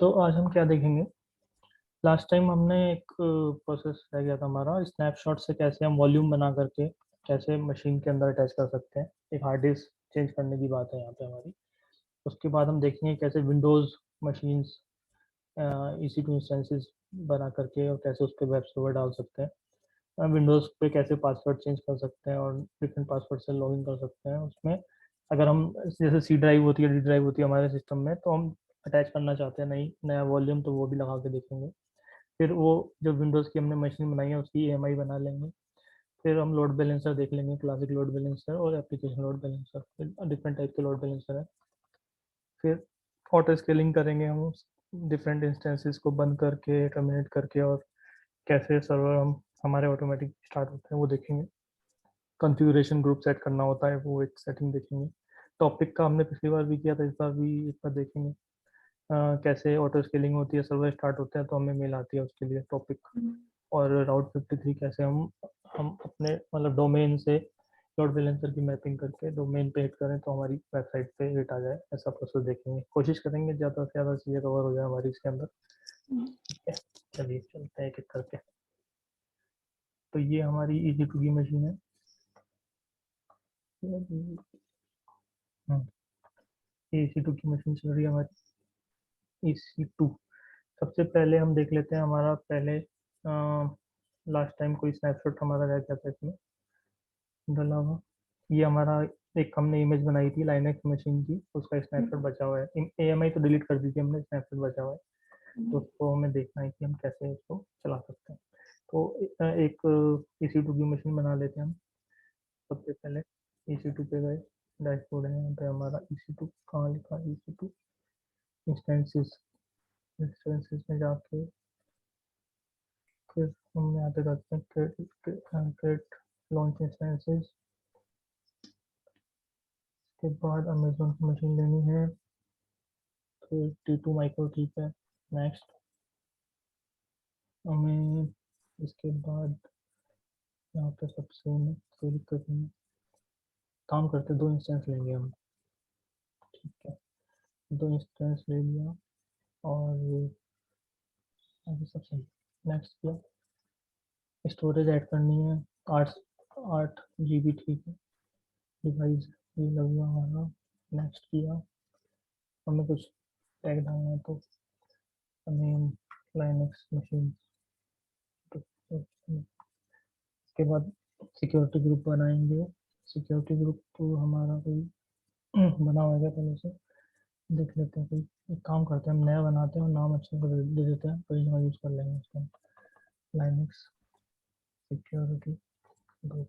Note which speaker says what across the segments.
Speaker 1: तो आज हम क्या देखेंगे। लास्ट टाइम हमने एक प्रोसेस रह गया था हमारा, स्नैपशॉट से कैसे हम वॉल्यूम बना करके कैसे मशीन के अंदर अटैच कर सकते हैं। एक हार्ड डिस्क चेंज करने की बात है यहाँ पे हमारी। उसके बाद हम देखेंगे कैसे विंडोज़ मशीन्स EC2 इंस्टेंसेस बना करके और कैसे उस पर वेब सर्वर डाल सकते हैं। विंडोज़ पे कैसे पासवर्ड चेंज कर सकते हैं और डिफरेंट पासवर्ड से लॉगिन कर सकते हैं उसमें। अगर हम जैसे सी ड्राइव होती है, डी ड्राइव होती है हमारे सिस्टम में, तो हम अटैच करना चाहते हैं नई नया वॉल्यूम, तो वो भी लगा के देखेंगे। फिर वो जो विंडोज़ की हमने मशीन बनाई है उसकी EMI बना लेंगे। फिर हम लोड बैलेंसर देख लेंगे, क्लासिक लोड बैलेंसर और एप्लीकेशन लोड बैलेंसर, फिर डिफरेंट टाइप के लोड बैलेंसर है। फिर ऑटो स्केलिंग करेंगे हम डिफरेंट इंस्टेंसेस को बंद करके टर्मिनेट करके, और कैसे सर्वर हम हमारे ऑटोमेटिक स्टार्ट होते हैं वो देखेंगे। कॉन्फ़िगरेशन ग्रुप सेट करना होता है, वो एक सेटिंग देखेंगे। टॉपिक का हमने पिछली बार भी किया था, इस बार भी एक बार देखेंगे। कैसे ऑटो स्केलिंग होती है, सर्वर स्टार्ट होते हैं तो हमें मेल आती है उसके लिए टॉपिक। और राउट 53 कैसे हम अपने मतलब डोमेन से लोड बैलेंसर की मैपिंग करके डोमेन पे हिट करें तो हमारी वेबसाइट पे हिट आ जाए, ऐसा प्रोसेस देखेंगे। कोशिश करेंगे ज़्यादा से ज़्यादा चीज़ें कवर हो जाए हमारी इसके अंदर। ठीक है, चलिए चलते हैं एक एक करके। तो ये हमारी EC2 की मशीन है। ये EC2 की मशीन चल रही है हमारी EC2। सबसे पहले हम देख लेते हैं हमारा पहले लास्ट टाइम कोई स्नैपशॉट हमारा रह गया था इसमें डला हुआ। ये हमारा एक हमने इमेज बनाई थी लाइनक्स मशीन की, उसका स्नैपशॉट बचा हुआ है। AMI तो डिलीट कर दी थी हमने, स्नैपशॉट बचा हुआ है। तो उसको हमें देखना है कि हम कैसे उसको चला सकते हैं। तो एक EC2 की मशीन बना लेते हैं हम। सबसे पहले EC2 पे गए, डैशबोर्ड है यहाँ पे हमारा। EC2 कहाँ लिखा है? EC2 instances. इंस्टेंसेस में जाके फिर हम यहाँ पे करते हैं क्रिएट लॉन्च इंस्टेंसेस। के बाद अमेजोन की मशीन लेनी है। फिर T2 माइक्रो, ठीक है। नेक्स्ट हमें इसके बाद यहाँ पे सबसे कोई दिक्कत नहीं, काम करते 2 इंस्टेंस लेंगे हम। ठीक है, 2 इंस्टेंस ले लिया और अभी सब सही। नेक्स्ट किया, स्टोरेज ऐड करनी है 8 GB, ठीक है। डिवाइस ये लग गया हमारा। नेक्स्ट किया, हमें कुछ टैग डालना है तो हमें लाइनक्स मशीन। उसके बाद सिक्योरिटी ग्रुप बनाएंगे। सिक्योरिटी ग्रुप तो हमारा कोई बना हुआ है पहले से, देख लेते हैं। कोई एक काम करते हैं, हम नया बनाते हैं और नाम अच्छे से दे देते हैं, कोई नया यूज़ कर लेंगे उसको। Linux security group.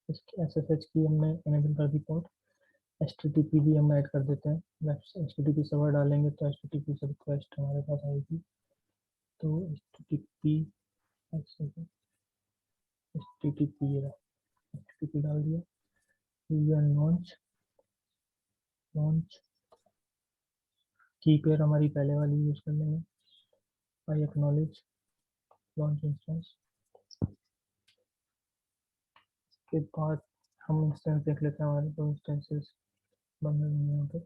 Speaker 1: इसकी SSH की हमने इनेबल कर दी पोर्ट। HTTP भी हम ऐड कर देते हैं। HTTP सर्वर डालेंगे तो HTTP से रिक्वेस्ट हमारे पास आएगी। तो HTTP HTTP डाल दिया। लॉन्च लॉन्च की पेयर हमारी पहले वाली यूज़ कर लेंगे। I acknowledge launch instance. के बाद हम इंस्टेंस देख लेते हैं, हमारे दो इंस्टेंसेस बन रहे हैं यहाँ पे।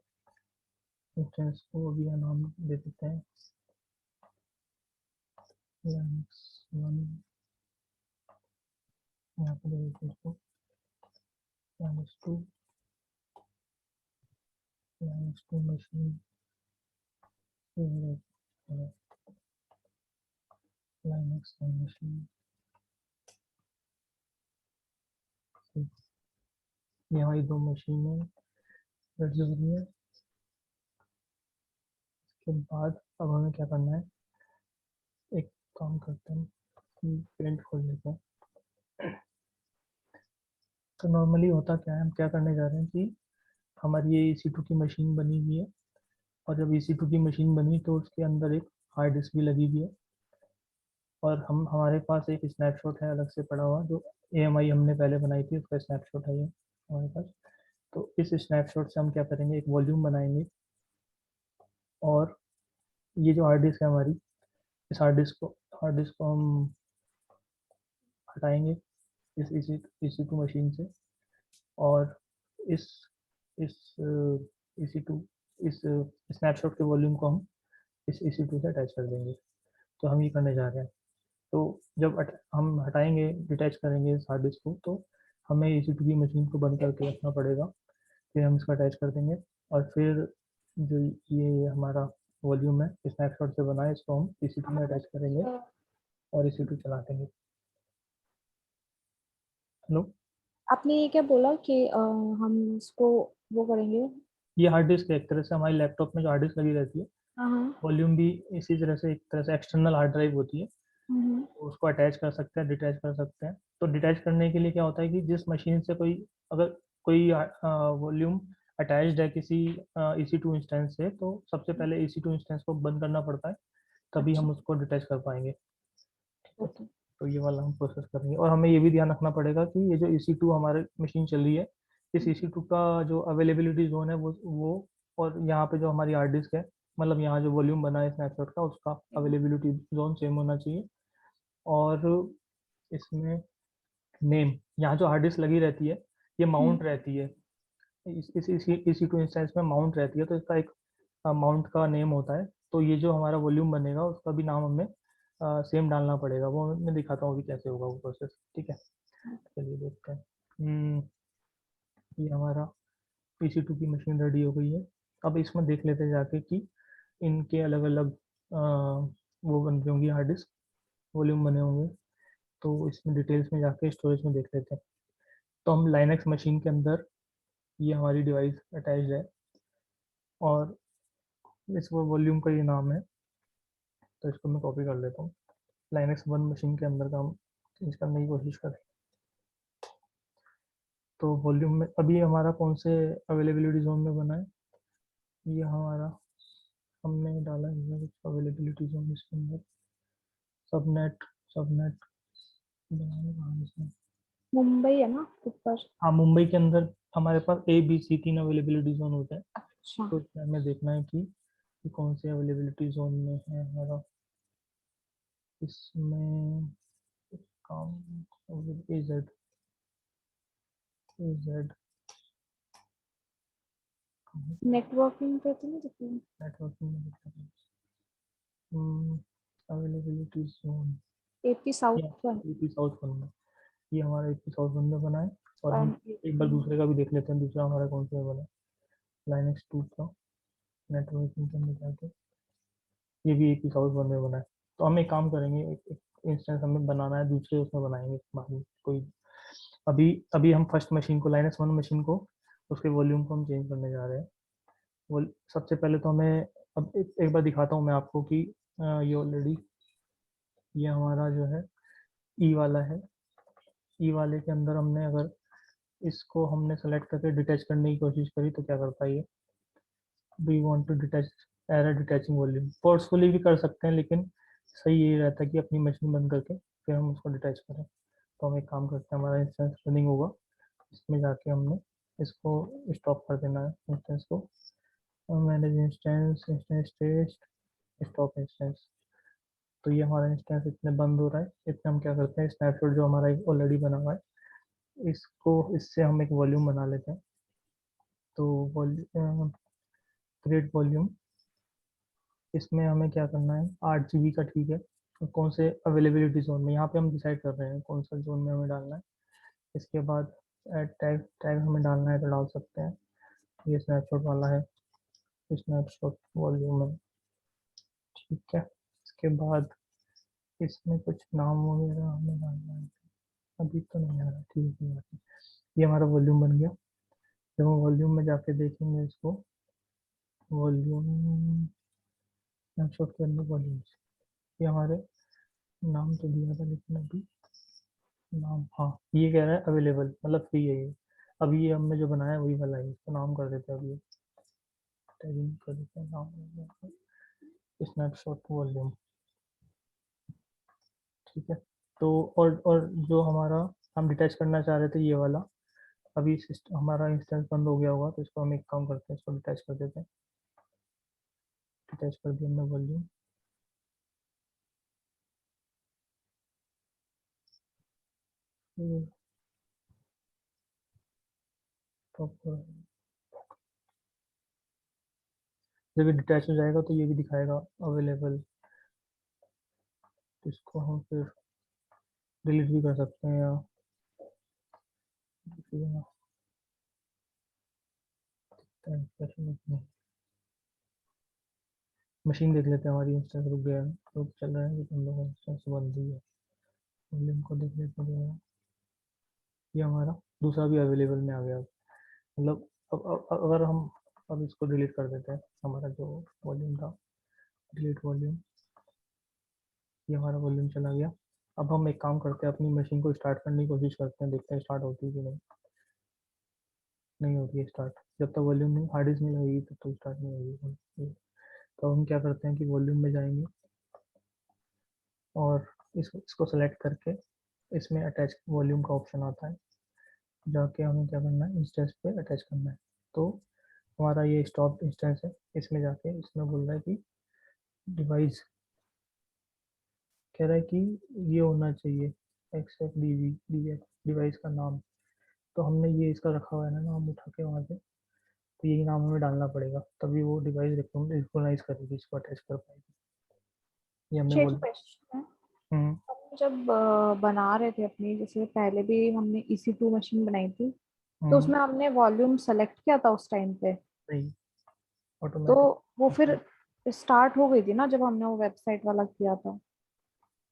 Speaker 1: इंस्टेंस को भी नाम दे देते हैं लाइनक्स 1। यहाँ पे दे देते हैं इसको Linux 2। Linux 2 machine Linux 1 machine. ये हमारी 2 मशीनें रेडी हो रही है। इसके बाद अब हमें क्या करना है, एक काम करते हैं कि पेंट खोल लेते हैं। तो नॉर्मली होता क्या है, हम क्या करने जा रहे हैं कि हमारी ये EC2 की मशीन बनी हुई है, और जब EC2 की मशीन बनी तो उसके अंदर एक हार्ड डिस्क भी लगी हुई है। और हम हमारे पास एक स्नैपशॉट है अलग से पड़ा हुआ, जो AMI हमने पहले बनाई थी उसका स्नैपशॉट है ये हमारे पास। तो इस स्नैपशॉट से हम क्या करेंगे, एक वॉल्यूम बनाएंगे। और ये जो हार्ड डिस्क है हमारी, इस हार्ड डिस्क को हम हटाएंगे इस EC2 मशीन से। और इस इस EC2 स्नैपशॉट के वॉल्यूम को हम इस EC2 से अटैच कर देंगे। तो हम ये करने जा रहे हैं। तो जब हम हटाएंगे, डिटैच करेंगे इस हार्ड डिस्क को, तो हमें EC2 की मशीन को बंद करके रखना पड़ेगा। फिर हम इसको अटैच कर देंगे, और फिर जो ये हमारा वॉल्यूम है स्नैपशॉट से बना है, इसको हम EC2 में अटैच करेंगे और EC2 चला देंगे। हेलो।
Speaker 2: आपने ये क्या बोला कि हम इसको वो करेंगे?
Speaker 1: ये हार्ड डिस्क है, एक तरह से हमारी लैपटॉप में जो हार्ड डिस्क लगी रहती है,
Speaker 2: हाँ।
Speaker 1: वॉल्यूम भी इसी तरह से, एक तरह से एक्सटर्नल हार्ड ड्राइव होती है,
Speaker 2: हम्म।
Speaker 1: तो उसको अटैच कर सकते हैं, डिटैच कर सकते हैं। तो डिटैच करने के लिए क्या होता है कि जिस मशीन से कोई, अगर कोई वॉल्यूम अटैच्ड है किसी EC2 इंस्टेंस से, तो सबसे पहले EC2 इंस्टेंस को बंद करना पड़ता है, तभी
Speaker 2: अच्छा।
Speaker 1: हम उसको डिटैच कर पाएंगे। ठीक है।
Speaker 2: ओके।
Speaker 1: तो ये वाला हम प्रोसेस करेंगे, और हमें ये भी ध्यान रखना पड़ेगा कि ये जो EC2 हमारे मशीन चल रही है, इस EC2 का जो अवेलेबिलिटी जोन है वो और यहाँ पे जो हमारी हार्ड डिस्क है, मतलब यहाँ जो वॉल्यूम बना है स्नैपशॉट का, उसका अवेलेबिलिटी जोन सेम होना चाहिए। और इसमें नेम, यहाँ जो हार्ड डिस्क लगी रहती है, ये माउंट रहती है, इस EC2 इंस्टेंस में माउंट रहती है, तो इसका एक माउंट का नेम होता है। तो ये जो हमारा वॉल्यूम बनेगा उसका भी नाम हमें सेम डालना पड़ेगा। वो मैं दिखाता हूँ अभी कैसे होगा वो प्रोसेस। ठीक है, चलिए देखते हैं। ये हमारा EC2 की मशीन रेडी हो गई है। अब इसमें देख लेते हैं जाके कि इनके अलग अलग वो बन गई होंगी हार्ड डिस्क, वॉल्यूम बने होंगे। तो इसमें डिटेल्स में जाके स्टोरेज में देख लेते हैं। तो हम लाइनक्स मशीन के अंदर, ये हमारी डिवाइस अटैच्ड है, और इस वॉल्यूम का ये नाम है। तो इसको मैं कॉपी कर लेता हूँ। लाइनक्स वन मशीन के अंदर का हम चेंज करने की कोशिश करें। तो वॉल्यूम में अभी हमारा कौन से अवेलेबिलिटी जोन में बना है, ये हमारा हमने डाला है कुछ अवेलेबिलिटी जोन इसके अंदर। सबनेट, सबनेट बनाने कहाँ है इसमें?
Speaker 2: मुंबई है ना ऊपर?
Speaker 1: हाँ, मुंबई के अंदर हमारे पास ABC 3 अवेलेबिलिटी जोन होते हैं।
Speaker 2: अच्छा।
Speaker 1: तो इसमें हमें देखना है कि कौन से अवेलेबिलिटी जोन में है हमारा। इसमें काम AZ, AZ
Speaker 2: नेटवर्किंग पे तो नहीं दिख
Speaker 1: नेटवर्किंग में अवेलेबिलिटी जोन,
Speaker 2: एपी साउथ
Speaker 1: या
Speaker 2: वन।
Speaker 1: AP साउथ वन में, ये हमारा AP साउथ वन में बना है। और हम
Speaker 2: 180।
Speaker 1: एक बार दूसरे का भी देख लेते हैं, दूसरा हमारा कौन सा बना है। लाइनक्स 2 का नेटवर्किंग के अंदर जाके, ये भी AP साउथ वन में बना है। तो हम एक काम करेंगे, एक इंस्टेंस हमें बनाना है, दूसरे उसमें बनाएंगे बाद में कोई। अभी अभी हम फर्स्ट मशीन को, लाइनक्स वन मशीन को, उसके वॉल्यूम को हम चेंज करने जा रहे हैं। वो सबसे पहले तो हमें, अब एक बार दिखाता हूँ मैं आपको कि ये ऑलरेडी, ये हमारा जो है ई वाला है। ई वाले के अंदर हमने अगर इसको हमने सेलेक्ट करके डिटैच करने की कोशिश करी तो क्या करता है ये, we want to detach, error detaching volume. Forcefully भी कर सकते हैं, लेकिन सही यही रहता है कि अपनी मशीन बंद करके फिर हम उसको डिटैच करें। तो हम एक काम करते हैं, हमारा इंस्टेंस रनिंग होगा, इसमें जाके हमने इसको स्टॉप कर देना है इंस्टेंस को। Manage instance, instance test, stop instance. तो ये हमारा इंस्टेंस इतने बंद हो रहा है, इतने हम क्या करते हैं, स्नैपशॉट जो हमारा ऑलरेडी बना हुआ है, इसको, इससे हम एक वॉल्यूम बना लेते हैं। तो वॉल्यूम, क्रिएट वॉल्यूम, इसमें हमें क्या करना है, 8 GB का, ठीक है। तो कौन से अवेलेबिलिटी जोन में, यहाँ पे हम डिसाइड कर रहे हैं कौन सा जोन में हमें डालना है। इसके बाद ऐड टैग, टैग हमें डालना है तो डाल सकते हैं। ये स्नैपशॉट वाला है, स्नैपशॉट वॉल्यूम है, ठीक है। इसके बाद इसमें कुछ नाम वगैरह हमें डालना है, अभी तो नहीं आ रहा, ठीक है। ये हमारा वॉल्यूम बन गया। जब हम वॉल्यूम में जाके देखेंगे इसको, वॉल्यूम स्नैपशॉट के अंदर वॉल्यूम, ये हमारे नाम तो दिया था लेकिन अभी नाम, हाँ ये कह रहा है अवेलेबल, मतलब फ्री है ये। अभी ये हमने जो बनाया है वही वाला है, इसका नाम कर देते हैं अभी, टैगिंग कर देते हैं नाम, स्नैपशॉट वॉल्यूम, ठीक है। तो और जो हमारा हम डिटैच करना चाह रहे थे ये वाला, अभी हमारा इंस्टेंस बंद हो गया होगा, तो इसको हम एक काम करते हैं, इसको डिटैच कर देते हैं। डिटैच कर दिया हमने वॉल्यूम। जब ये डिटैच हो जाएगा तो ये भी दिखाएगा अवेलेबल। इसको हम फिर डिलीट भी कर सकते हैं, या मशीन देख लेते हैं, हमारी इंस्टेंस रुक गया है तो चल रहा है कि हम लोग इंस्टेंस बंद ही है। वॉल्यूम को देख लेते हैं, ये हमारा दूसरा भी अवेलेबल में आ गया। मतलब अगर हम अब इसको डिलीट कर देते हैं, हमारा जो वॉल्यूम था, डिलीट वॉल्यूम, ये हमारा वॉल्यूम चला गया। अब हम एक काम करते हैं, अपनी मशीन को स्टार्ट करने की कोशिश करते हैं, देखते हैं स्टार्ट होती है कि नहीं। नहीं होती है स्टार्ट, जब तक वॉल्यूम नहीं, हार्ड डिस्क नहीं लगेगी तब तक स्टार्ट नहीं होगी। तो हम क्या करते हैं कि वॉल्यूम में जाएंगे और इसको सेलेक्ट करके इसमें अटैच वॉल्यूम का ऑप्शन आता है, जाके हमें क्या करना है, इंस्टेंस पे अटैच करना है। तो हमारा ये स्टॉप इंस्टेंस है, इसमें जाके इसमें बोल रहा है कि डिवाइस, कह रहा है कि ये होना चाहिए X F D V D X device का नाम। तो हमने ये इसका रखा हुआ है ना नाम, उठा के वहाँ से, तो यही नाम हमें डालना पड़ेगा, तभी वो डिवाइस रिकॉग्नाइज करेगी, इसको अटैच कर पाएगी। ये हमने
Speaker 2: एक
Speaker 1: बोल।
Speaker 2: क्वेश्चन है,
Speaker 1: हम्म।
Speaker 2: हम जब बना रहे थे अपनी, जैसे पहले भी हमने EC2 मशीन बनाई थी, तो
Speaker 1: हम्म।
Speaker 2: उसमें हमने वॉल्यूम सेलेक्ट किया था उस टाइम पे,
Speaker 1: नहीं,
Speaker 2: तो
Speaker 1: ऑटोमेटिक।
Speaker 2: वो फिर स्टार्ट हो गई थी ना जब हमने वो वेबसाइट वाला किया था।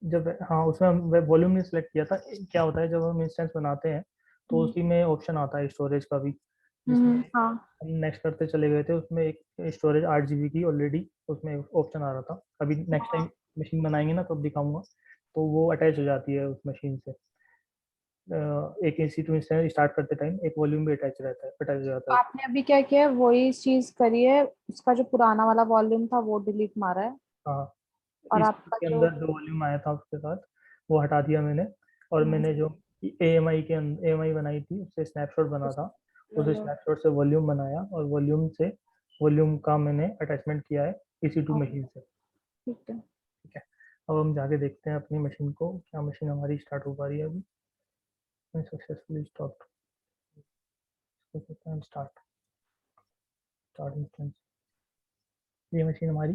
Speaker 1: जब, हाँ, उसमें हम वेब वॉल्यूम नहीं सिलेक्ट किया था। क्या होता है, जब हम इंस्टेंस बनाते हैं तो
Speaker 2: हम्म
Speaker 1: उसी में ऑप्शन आता है स्टोरेज का भी, जिसमें
Speaker 2: हाँ।
Speaker 1: हम नेक्स्ट करते चले गए थे, उसमें एक स्टोरेज 8 GB की ऑलरेडी उसमें ऑप्शन आ रहा था। अभी नेक्स्ट टाइम
Speaker 2: हाँ,
Speaker 1: मशीन बनाएंगे ना तब दिखाऊंगा, तो वो अटैच हो जाती है उस मशीन से। एक EC2 इंस्टेंस स्टार्ट करते टाइम एक वॉल्यूम भी अटैच रहता है, अटैच हो जाता है।
Speaker 2: आपने अभी क्या किया है, वही चीज करी है, उसका जो पुराना वाला वॉल्यूम था वो डिलीट मारा है,
Speaker 1: हाँ,
Speaker 2: और
Speaker 1: EC2
Speaker 2: आपका
Speaker 1: के
Speaker 2: जो
Speaker 1: अंदर जो वॉल्यूम आया था उसके साथ वो हटा दिया मैंने। और
Speaker 2: हम्म,
Speaker 1: मैंने जो AMI बनाई थी उससे स्नैपशॉट बना था, उस
Speaker 2: उसको
Speaker 1: स्नैपशॉट से वॉल्यूम बनाया, और वॉल्यूम से वॉल्यूम का मैंने अटैचमेंट किया है EC2 मशीन से।
Speaker 2: ठीक है।
Speaker 1: ठीक है, अब हम जाके देखते हैं अपनी मशीन को, क्या मशीन हमारी स्टार्ट हो पा रही है अभी। Successfully stop, start, start instance. ये मशीन हमारी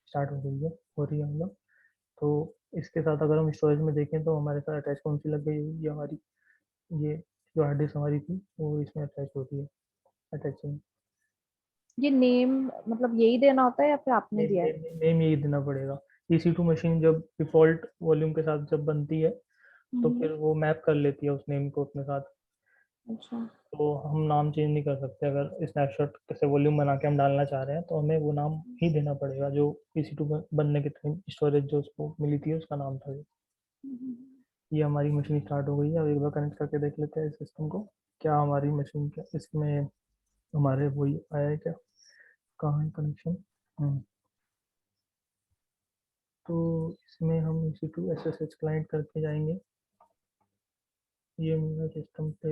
Speaker 1: स्टार्ट हो गई है, हो रही है मतलब। तो इसके साथ अगर हम स्टोरेज में देखें तो हमारे साथ अटैच कौन सी लग गई हुई है हमारी, ये जो हार्ड डिस्क हमारी थी वो इसमें अटैच होती है, अटैचिंग।
Speaker 2: ये नेम मतलब यही देना होता है या फिर आपने
Speaker 1: नेम
Speaker 2: दिया है?
Speaker 1: नेम नेम यही देना पड़ेगा। EC2 मशीन जब डिफ़ॉल्ट वॉल्यूम के साथ जब बनती है तो
Speaker 2: हम्म,
Speaker 1: फिर वो मैप कर लेती है उस नेम को अपने साथ।
Speaker 2: अच्छा।
Speaker 1: तो हम नाम चेंज नहीं कर सकते, अगर स्नैपशॉट से वॉल्यूम बना के हम डालना चाह रहे हैं तो हमें वो नाम ही देना पड़ेगा जो EC2 बनने के टाइम स्टोरेज जो उसको मिली थी उसका नाम था।
Speaker 2: हम्म,
Speaker 1: ये हमारी मशीन स्टार्ट हो गई है। अब एक बार कनेक्ट करके देख लेते हैं इस सिस्टम को, क्या हमारी मशीन, क्या इसमें हमारे वही आया है क्या, कहाँ है कनेक्शन। हम्म, तो इसमें हम EC2 SSH क्लाइंट करके जाएंगे। ये मेरा सिस्टम पे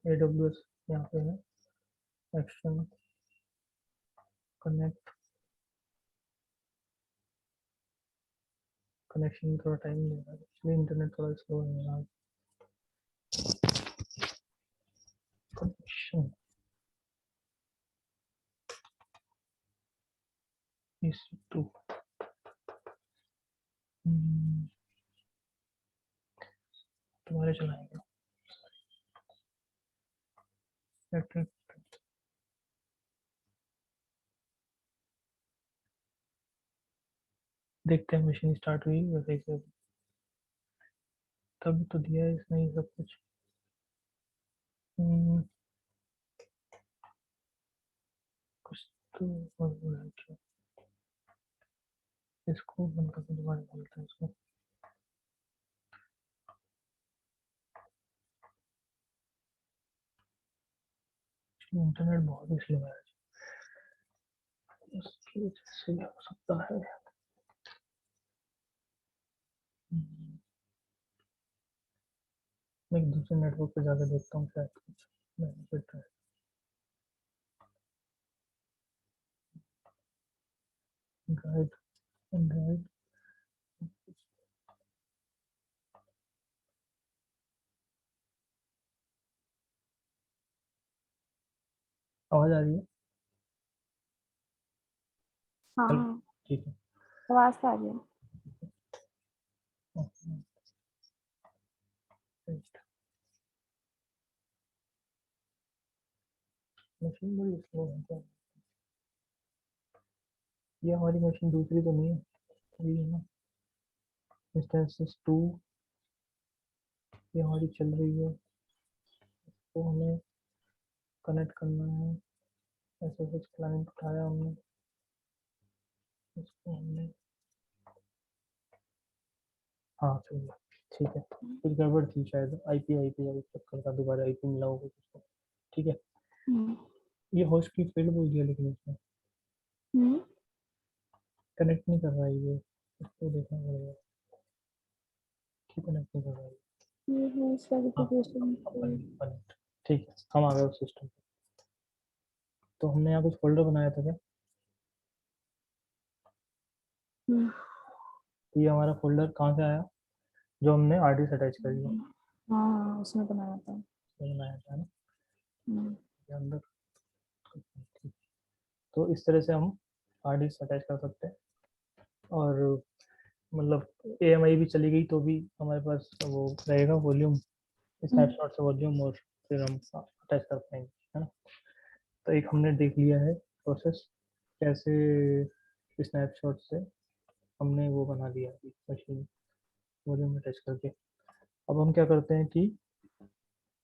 Speaker 1: AWS यहाँ पे है, एक्शन कनेक्ट, कनेक्शन में थोड़ा टाइम लेगा इसलिए इंटरनेट थोड़ा स्लो है मेरा। कनेक्शन EC2, तुम्हारे चलाएंगे। देखते हैं मशीन स्टार्ट हुई वैसे ही, तभी तो दिया है इसने ये सब कुछ। हम्म, कुछ तो गड़बड़ है क्या, इसको बंद करके दोबारा बोलते हैं इसको। इंटरनेट बहुत ही स्लो है, उसकी वजह से हो सकता है। मैं एक दूसरे नेटवर्क पे जाकर देखता हूँ शायद कुछ बेनिफिट है। गाइड, गाइड, आवाज आ रही है।
Speaker 2: हाँ
Speaker 1: चलो
Speaker 2: हाँ,
Speaker 1: ठीक है।
Speaker 2: आवाज तो आ रही है।
Speaker 1: मशीन बड़ी स्लो है क्या? ये हमारी मशीन दूसरी तो नहीं है, ये है ना इंस्टेंसेस 2, ये हमारी चल रही है, तो हमें कनेक्ट करना है। ऐसे कुछ क्लाइंट उठाया हमने, इसको हमने, हाँ चल गया, ठीक है। कुछ गड़बड़ थी शायद, आईपी चक्कर का, दोबारा आईपी मिला होगा कुछ, ठीक है।
Speaker 2: हम्म
Speaker 1: ये होस्ट की फील्ड बोल दिया, लेकिन इसमें
Speaker 2: हम्म,
Speaker 1: कनेक्ट नहीं कर रहा है ये, इसको देखना पड़ेगा क्यों कनेक्ट नहीं कर रहा है।
Speaker 2: ये है इस
Speaker 1: हाँ
Speaker 2: वेरिफिकेशन
Speaker 1: अपन
Speaker 2: कोड।
Speaker 1: अपन ठीक है, हम आ गए उस सिस्टम पे। तो हमने यहाँ कुछ फोल्डर बनाया था क्या?
Speaker 2: हम्म
Speaker 1: तो ये हमारा फोल्डर कहाँ से आया? जो हमने आरडी से अटैच कर लिया,
Speaker 2: हाँ हाँ, उसमें बनाया था।
Speaker 1: ये बनाया था ना,
Speaker 2: हम्म
Speaker 1: ये अंदर, ठीक। तो इस तरह से हम आरडी से अटैच कर सकते हैं। और मतलब एएमआई भी चली गई तो भी हमारे पास वो रहेगा वॉल्यूम,
Speaker 2: हम्म
Speaker 1: स्नैपशॉट से वॉल्यूम, और फिर हम अटैच कर पाएंगे, है ना। तो एक हमने देख लिया है प्रोसेस, कैसे स्नैपशॉट से हमने वो बना दिया मशीन वॉल्यूम अटैच करके। अब हम क्या करते हैं कि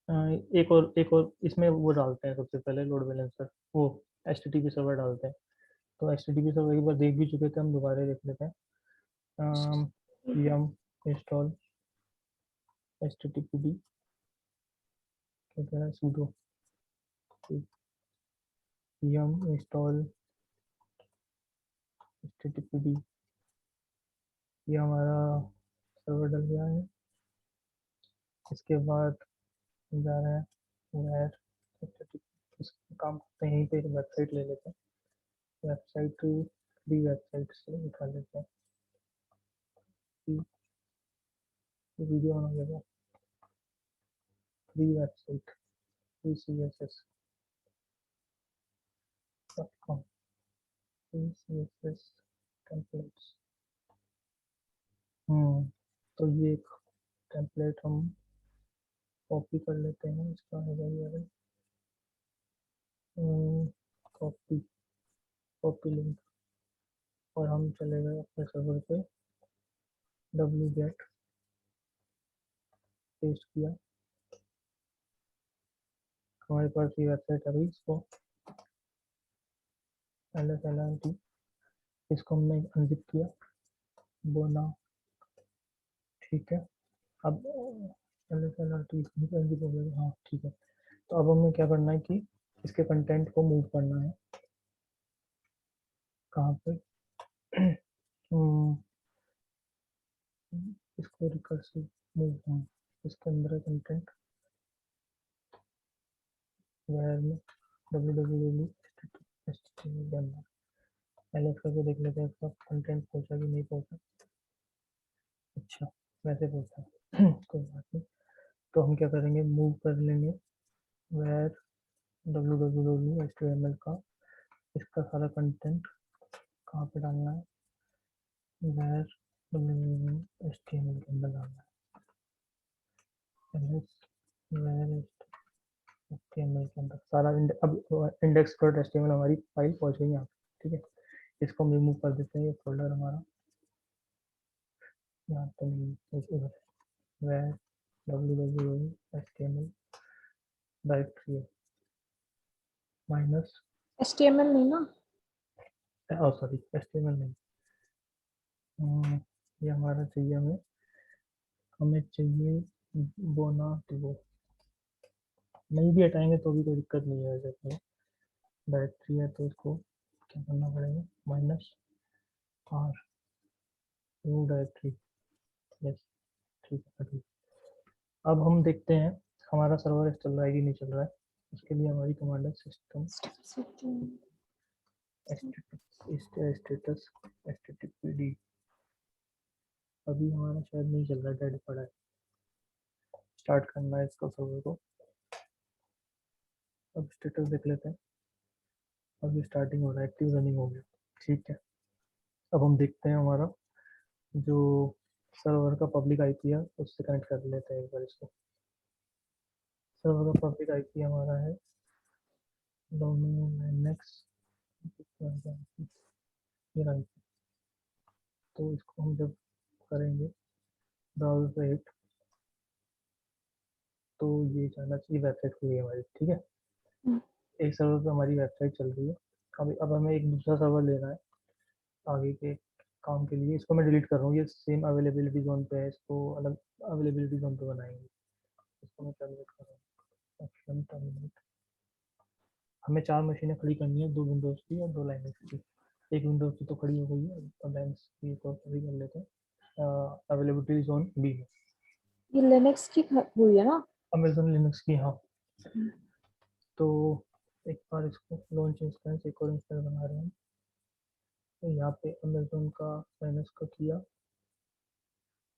Speaker 1: अ, एक और इसमें वो डालते हैं, सबसे पहले लोड बैलेंसर, वो एचटीटीपी सर्वर डालते हैं। तो एचटीटीपी सर्वर एक बार देख भी चुके थे हम, दोबारा देख लेते हैं। यम इंस्टॉल एचटीटीपीडी, क्या कह रहा है, sudo yum इंस्टॉल एचटीटीपीडी, ये हमारा सर्वर डल गया है। इसके बाद जा रहे हैं where इस काम करते हैं, यहीं पे एक वेबसाइट ले लेते हैं, वेबसाइट फ्री वेबसाइट से उठा लेते हैं। वीडियो बना लेगा, free website css.com, css templates. तो ये एक टेम्पलेट हम कॉपी कर लेते हैं, इसका है यूआरएल, कॉपी, कॉपी लिंक, और हम चले गए अपने सर्वर पे, wget पेस्ट किया, हमारे पास ये वेबसाइट आ गई। इसको LSLRT, इसको हमने अनजिप किया, बोना, ठीक है। अब LSLRT अनजिप हो गया, हाँ ठीक है। तो अब हमें क्या करना है कि इसके कंटेंट को मूव करना है, कहाँ पे हम्म, इसको रिकर्सिव मूव, इसके अंदर कंटेंट वेयर में www के अंदर पहले इसका भी देख लेते हैं, इसका कंटेंट पहुंचा कि नहीं पहुंचा। अच्छा, वैसे पहुंचा, कोई बात नहीं। तो हम क्या करेंगे, मूव कर लेंगे वेयर www.html का, इसका सारा कंटेंट कहाँ पे डालना है, वेयर www.html के अंदर डालना है, वेयर html के अंदर सारा अब index.html हमारी फाइल पहुंच गई यहाँ पे, ठीक है। इसको हम रिमूव कर देते हैं, ये फोल्डर हमारा यहाँ पे नहीं, इधर वेयर www.html डायरेक्टरी है, माइनस,
Speaker 2: HTML नहीं ना।
Speaker 1: सॉरी html नहीं, ये हमारा चाहिए, हमें हमें चाहिए बोना, तो वो नहीं भी हटाएंगे तो भी कोई दिक्कत नहीं है, वैसे तो डायरेक्टरी है, तो इसको क्या करना पड़ेगा, minus R, remove directory, yes, ठीक है ठीक। अब हम देखते हैं हमारा सर्वर चल रहा है कि नहीं चल रहा है। उसके लिए हमारी कमांड है सिस्टम स्टेटस httpd, अभी हमारा शायद नहीं चल रहा है, डेड पड़ा है, स्टार्ट करना है इसको सर्वर को। अब स्टेटस देख लेते हैं, अभी स्टार्टिंग हो रहा है, एक्टिव रनिंग हो गया, ठीक है। अब हम देखते हैं हमारा जो सर्वर का पब्लिक आईपी है उससे कनेक्ट कर लेते हैं एक बार इसको। सर्वर का पब्लिक आईपी हमारा है डोमिन ये आईपी। तो इसको हम जब करेंगे ब्राउज़र पे हिट, तो ये जाना चाहिए वेबसाइट खुली है हमारी, ठीक है।
Speaker 2: हम्म,
Speaker 1: एक सर्वर पे हमारी वेबसाइट चल रही है। अब हमें एक दूसरा सर्वर लेना है आगे के काम के लिए। इसको मैं डिलीट कर रहा हूँ, ये सेम अवेलेबिलिटी जोन पे है, इसको अलग अवेलेबिलिटी जोन पे बनाएंगे। इसको मैं टर्मिनेट कर रहा हूँ, ऑप्शन टर्मिनेट। हमें 4 मशीनें खड़ी करनी है, 2 विंडोज़ की और 2 लाइनक्स की। एक विंडोज़ की तो खड़ी हो गई है, अब लाइनक्स की तो खड़ी कर लेते हैं अवेलेबिलिटी जोन बी में।
Speaker 2: ये लिनक्स की हुई है ना?
Speaker 1: अमेजन लिनक्स की, हाँ।
Speaker 2: हम्म,
Speaker 1: तो एक बार इसको लॉन्च इंस्टेंस एक और इंस्टेंस बना रहे हैं। तो यहाँ पे अमेजन का लाइनक्स का किया,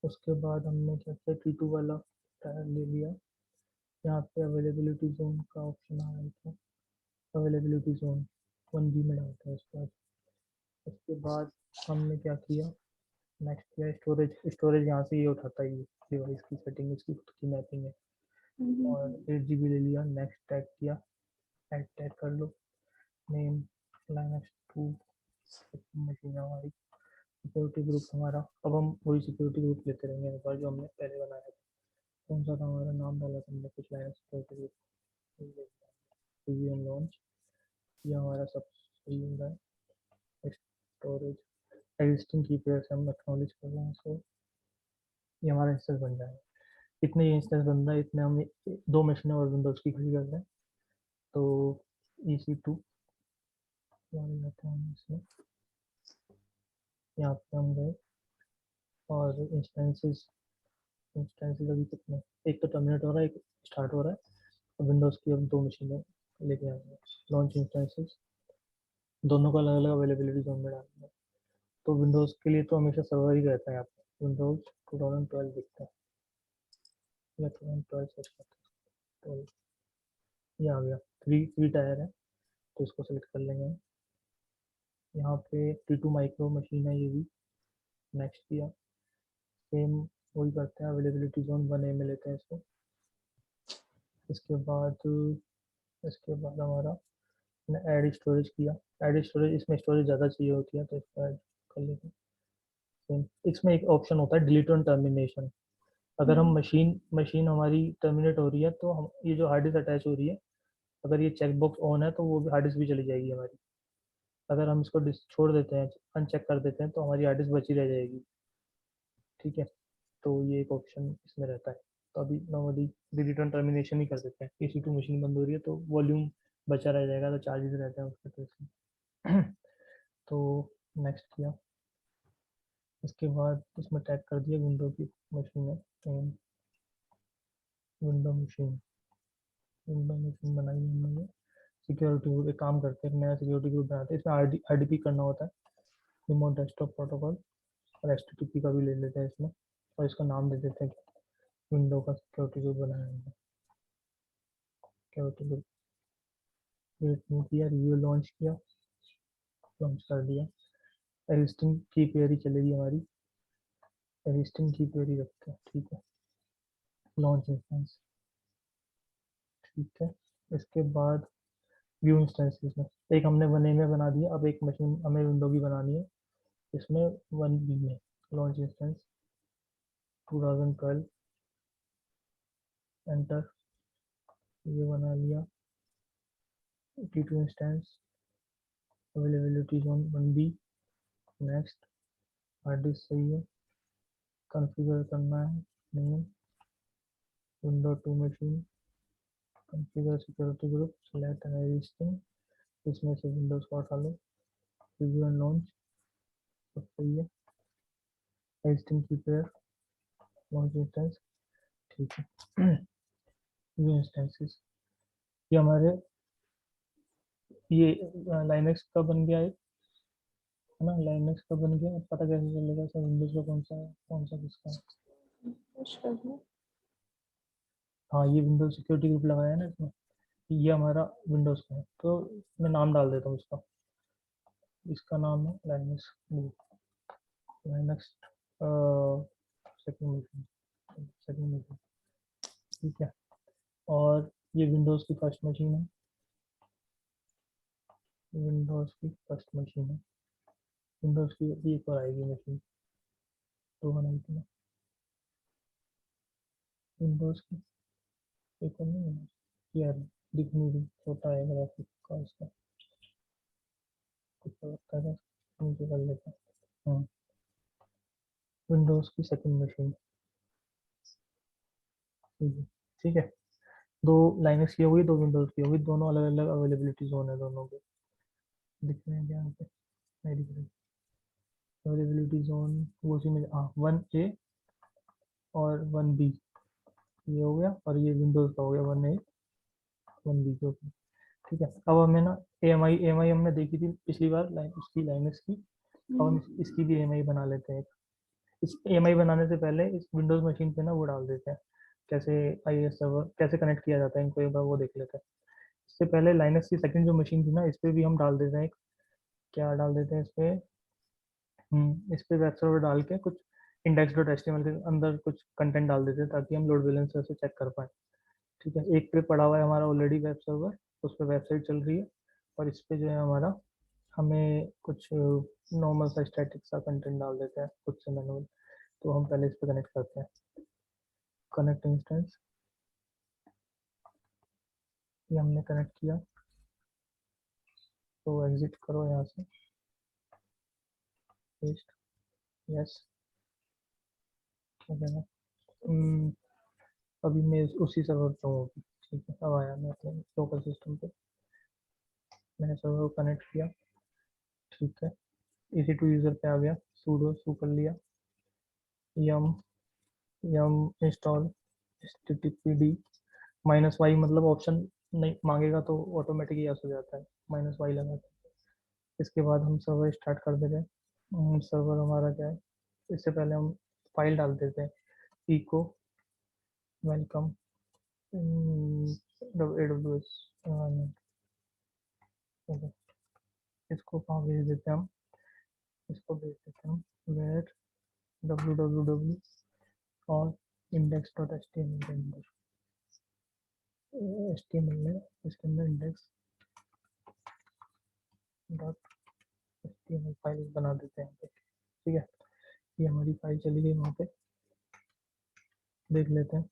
Speaker 1: उसके बाद हमने क्या किया, T2 वाला टायर ले लिया। यहाँ पे अवेलेबिलिटी जोन का ऑप्शन आ रहा था, अवेलेबिलिटी जोन 1B में डालता है उसके बाद। उसके बाद हमने क्या किया, नेक्स्ट किया स्टोरेज। स्टोरेज यहाँ से ये उठाता है, ये डिवाइस की सेटिंग, इसकी खुद की मैपिंग है। और 8 GB ले लिया, नेक्स्ट टैग किया, ऐड टैग कर लो, नेम लाइनक्स 2 मशीन हमारी, सिक्योरिटी ग्रुप हमारा। अब हम वही सिक्योरिटी ग्रुप लेते रहेंगे एक बार जो हमने पहले बनाया था। कौन सा था हमारा नाम डाला था हमने, कुछ Linux security group, review launch. ये हमारा सब सही हो रहा है। स्टोरेज एग्जिस्टिंग की पेयर से हम एक्नॉलेज कर रहे हैं, सो ये हमारा इंस्टेंस बन जाएगा। इतने ये इंस्टेंस बन रहा है, इतने हम 2 मशीनें और विंडोज़ की खड़ी कर रहे हैं। तो EC2 जाते हैं इसमें, यहाँ पे हम गए और इंस्टेंसेस। इंस्टेंसेस अभी कितने, एक तो टर्मिनेट हो रहा है, एक स्टार्ट हो रहा है। विंडोज़ की हम 2 मशीनें लेके आएंगे। लॉन्च इंस्टेंसेस दोनों का अलग अलग अवेलेबिलिटी जोन में डालना है। तो विंडोज़ के लिए तो हमेशा सर्वर ही रहता है यहाँ पे, विंडोज़ 2012 दिखता है या 2012 सर्च करते हैं, तो ये आ गया। फ्री टायर है, तो इसको सेलेक्ट कर लेंगे हम। यहाँ पे T2 माइक्रो मशीन है ये भी, नेक्स्ट किया। सेम वही करते हैं, अवेलेबिलिटी जोन 1A में लेते हैं इसको। इसके बाद हमारा ऐड स्टोरेज किया। ऐड स्टोरेज, इसमें स्टोरेज ज़्यादा चाहिए होती है तो इसको ऐड कर लेते हैं। सेम इसमें एक ऑप्शन होता है डिलीट ऑन टर्मिनेशन। अगर हम मशीन मशीन हमारी टर्मिनेट हो रही है तो हम ये जो हार्ड डिस्क अटैच हो रही है, अगर ये चेक बॉक्स ऑन है तो वो भी हार्ड डिस्क भी चली जाएगी हमारी। अगर हम इसको छोड़ देते हैं, अनचेक कर देते हैं, तो हमारी हार्ड डिस्क बची रह जाएगी, ठीक है। तो ये एक ऑप्शन इसमें रहता है। तो अभी नॉर्मली रिटर्न टर्मिनेशन ही कर देते हैं। EC2 मशीन बंद हो रही है तो वॉल्यूम बचा रह जाएगा, तो चार्जेस रहते हैं उसके, तो इसमें तो नेक्स्ट किया। इसके बाद इसमें टैग कर दिया विंडो की मशीन है, विंडो मशीन। विंडो मशीन बनाई हमने। सिक्योरिटी ग्रुप, एक काम करते हैं, एक नया सिक्योरिटी ग्रुप बनाते हैं। इसमें RDP करना होता है, रिमोट डेस्कटॉप प्रोटोकॉल। और HTTP का भी ले लेते हैं इसमें, और इसका नाम दे देते हैं विंडो का सिक्योरिटी ग्रुप बनाया हमने। सिक्योरिटी ग्रुप क्रिएट नहीं किया, रिव्यू लॉन्च किया, लॉन्च कर दिया। एग्जिस्टिंग की पेयर ही चलेगी हमारी, एग्जिस्टिंग की पेयर ही रखते हैं, ठीक है। लॉन्च इंस्टेंस, ठीक है। इसके बाद व्यू इंस्टेंसेस में एक हमने 1A में बना दिया, अब एक मशीन हमें विंडो की बनानी है, इसमें 1B में। लॉन्च इंस्टेंस 2012 एंटर, ये बना लिया। T2 instance availability zone 1B, next. Hard disk सही है, कॉन्फ़िगर करना है, name window 2 machine, configure security group, select existing, इसमें से विंडोज को हटा लो, रिव्यू एंड लॉन्च, सब सही है। एग्जिस्टिंग की पेयर, लॉन्च इंस्टेंस, ठीक है। व्यू इंस्टेंसेस, ये हमारे ये लाइनक्स का बन गया है ना। लाइनक्स का बन गया, अब पता कैसे चलेगा सर विंडोज का कौन सा है, कौन सा किसका है।
Speaker 2: कुछ कर दो।
Speaker 1: हाँ, ये विंडोज सिक्योरिटी ग्रुप लगाया है ना इसमें, ये हमारा विंडोज का है। तो मैं नाम डाल देता हूँ इसका, इसका नाम है Linux group. Next second machine, ठीक है। और ये विंडोज़ की फर्स्ट मशीन है, विंडोज़ की फर्स्ट मशीन है। विंडोज़ की भी एक और आएगी मशीन, तो बनाई थी ना विंडोज़ की, एक और नहीं है यार, दिख नहीं रही, छोटा है ग्राफिक का इसका, कुछ लगता है मुझे कर लेता हूँ। हाँ, विंडोज़ की सेकंड मशीन, ठीक है। दो लाइनक्स की हो गई, दो विंडोज़ की हो गई, दोनों अलग अलग अवेलेबिलिटी जोन है दोनों के, दिख रहे हैं क्या यहाँ पे, नहीं दिख रहे। अवेलेबिलिटी जोन वो उसी में, हाँ 1A और 1B, ये हो गया, और ये विंडोज़ का हो गया 1A 1B जो कि, ठीक है। अब हमें ना ए एम आई हमने देखी थी पिछली बार लाइन उसकी लाइनक्स की, अब हम इसकी भी एम आई बना लेते हैं। इस एम आई बनाने से पहले इस विंडोज़ मशीन पे ना वो डाल देते हैं, कैसे आई एस सर्वर कैसे कनेक्ट किया जाता है इनको, एक बार वो देख लेते हैं। इससे पहले लाइनक्स की सेकंड जो मशीन थी ना, इस पे भी हम डाल देते हैं क्या डाल देते हैं इस पे वेब सर्वर डाल के कुछ index dot H T M L के अंदर कुछ कंटेंट डाल देते हैं, ताकि हम लोड बैलेंसर से चेक कर पाएँ, ठीक है। एक पे पड़ा हुआ है हमारा ऑलरेडी वेब सर्वर, उस पर वेबसाइट चल रही है, और इस पे जो है हमारा, हमें कुछ नॉर्मल सा स्टैटिक सा कंटेंट डाल देते हैं खुद से मैनुअल। तो हम पहले इस पे कनेक्ट करते हैं, कनेक्ट इंस्टेंस, ये हमने कनेक्ट किया, तो एग्जिट करो यहाँ से, पेस्ट, यस, ठीक है ना। अभी मैं उसी सर्वर पे हूँ अभी, ठीक है। अब आया मैं अपने लोकल सिस्टम पे, मैंने सर्वर को कनेक्ट किया, ठीक है। इसी टू यूज़र पे आ गया, सूडो सू कर लिया, यम यम इंस्टॉल httpd -y, मतलब ऑप्शन नहीं मांगेगा तो ऑटोमेटिक यस हो जाता है, -y लगा के। इसके बाद हम सर्वर स्टार्ट कर देते हैं। सर्वर हमारा क्या है, इससे पहले हम फाइल डाल देते हैं, इको वेलकम AWS, इसको कहाँ भेज देते हैं हम, इसको भेज देते हैं हम वेयर www और index dot H T M L के अंदर, एच टी एम एल में इसके अंदर index dot H T M L file बना देते हैं, ठीक है। ये हमारी फाइल चली गई वहाँ पे, देख लेते हैं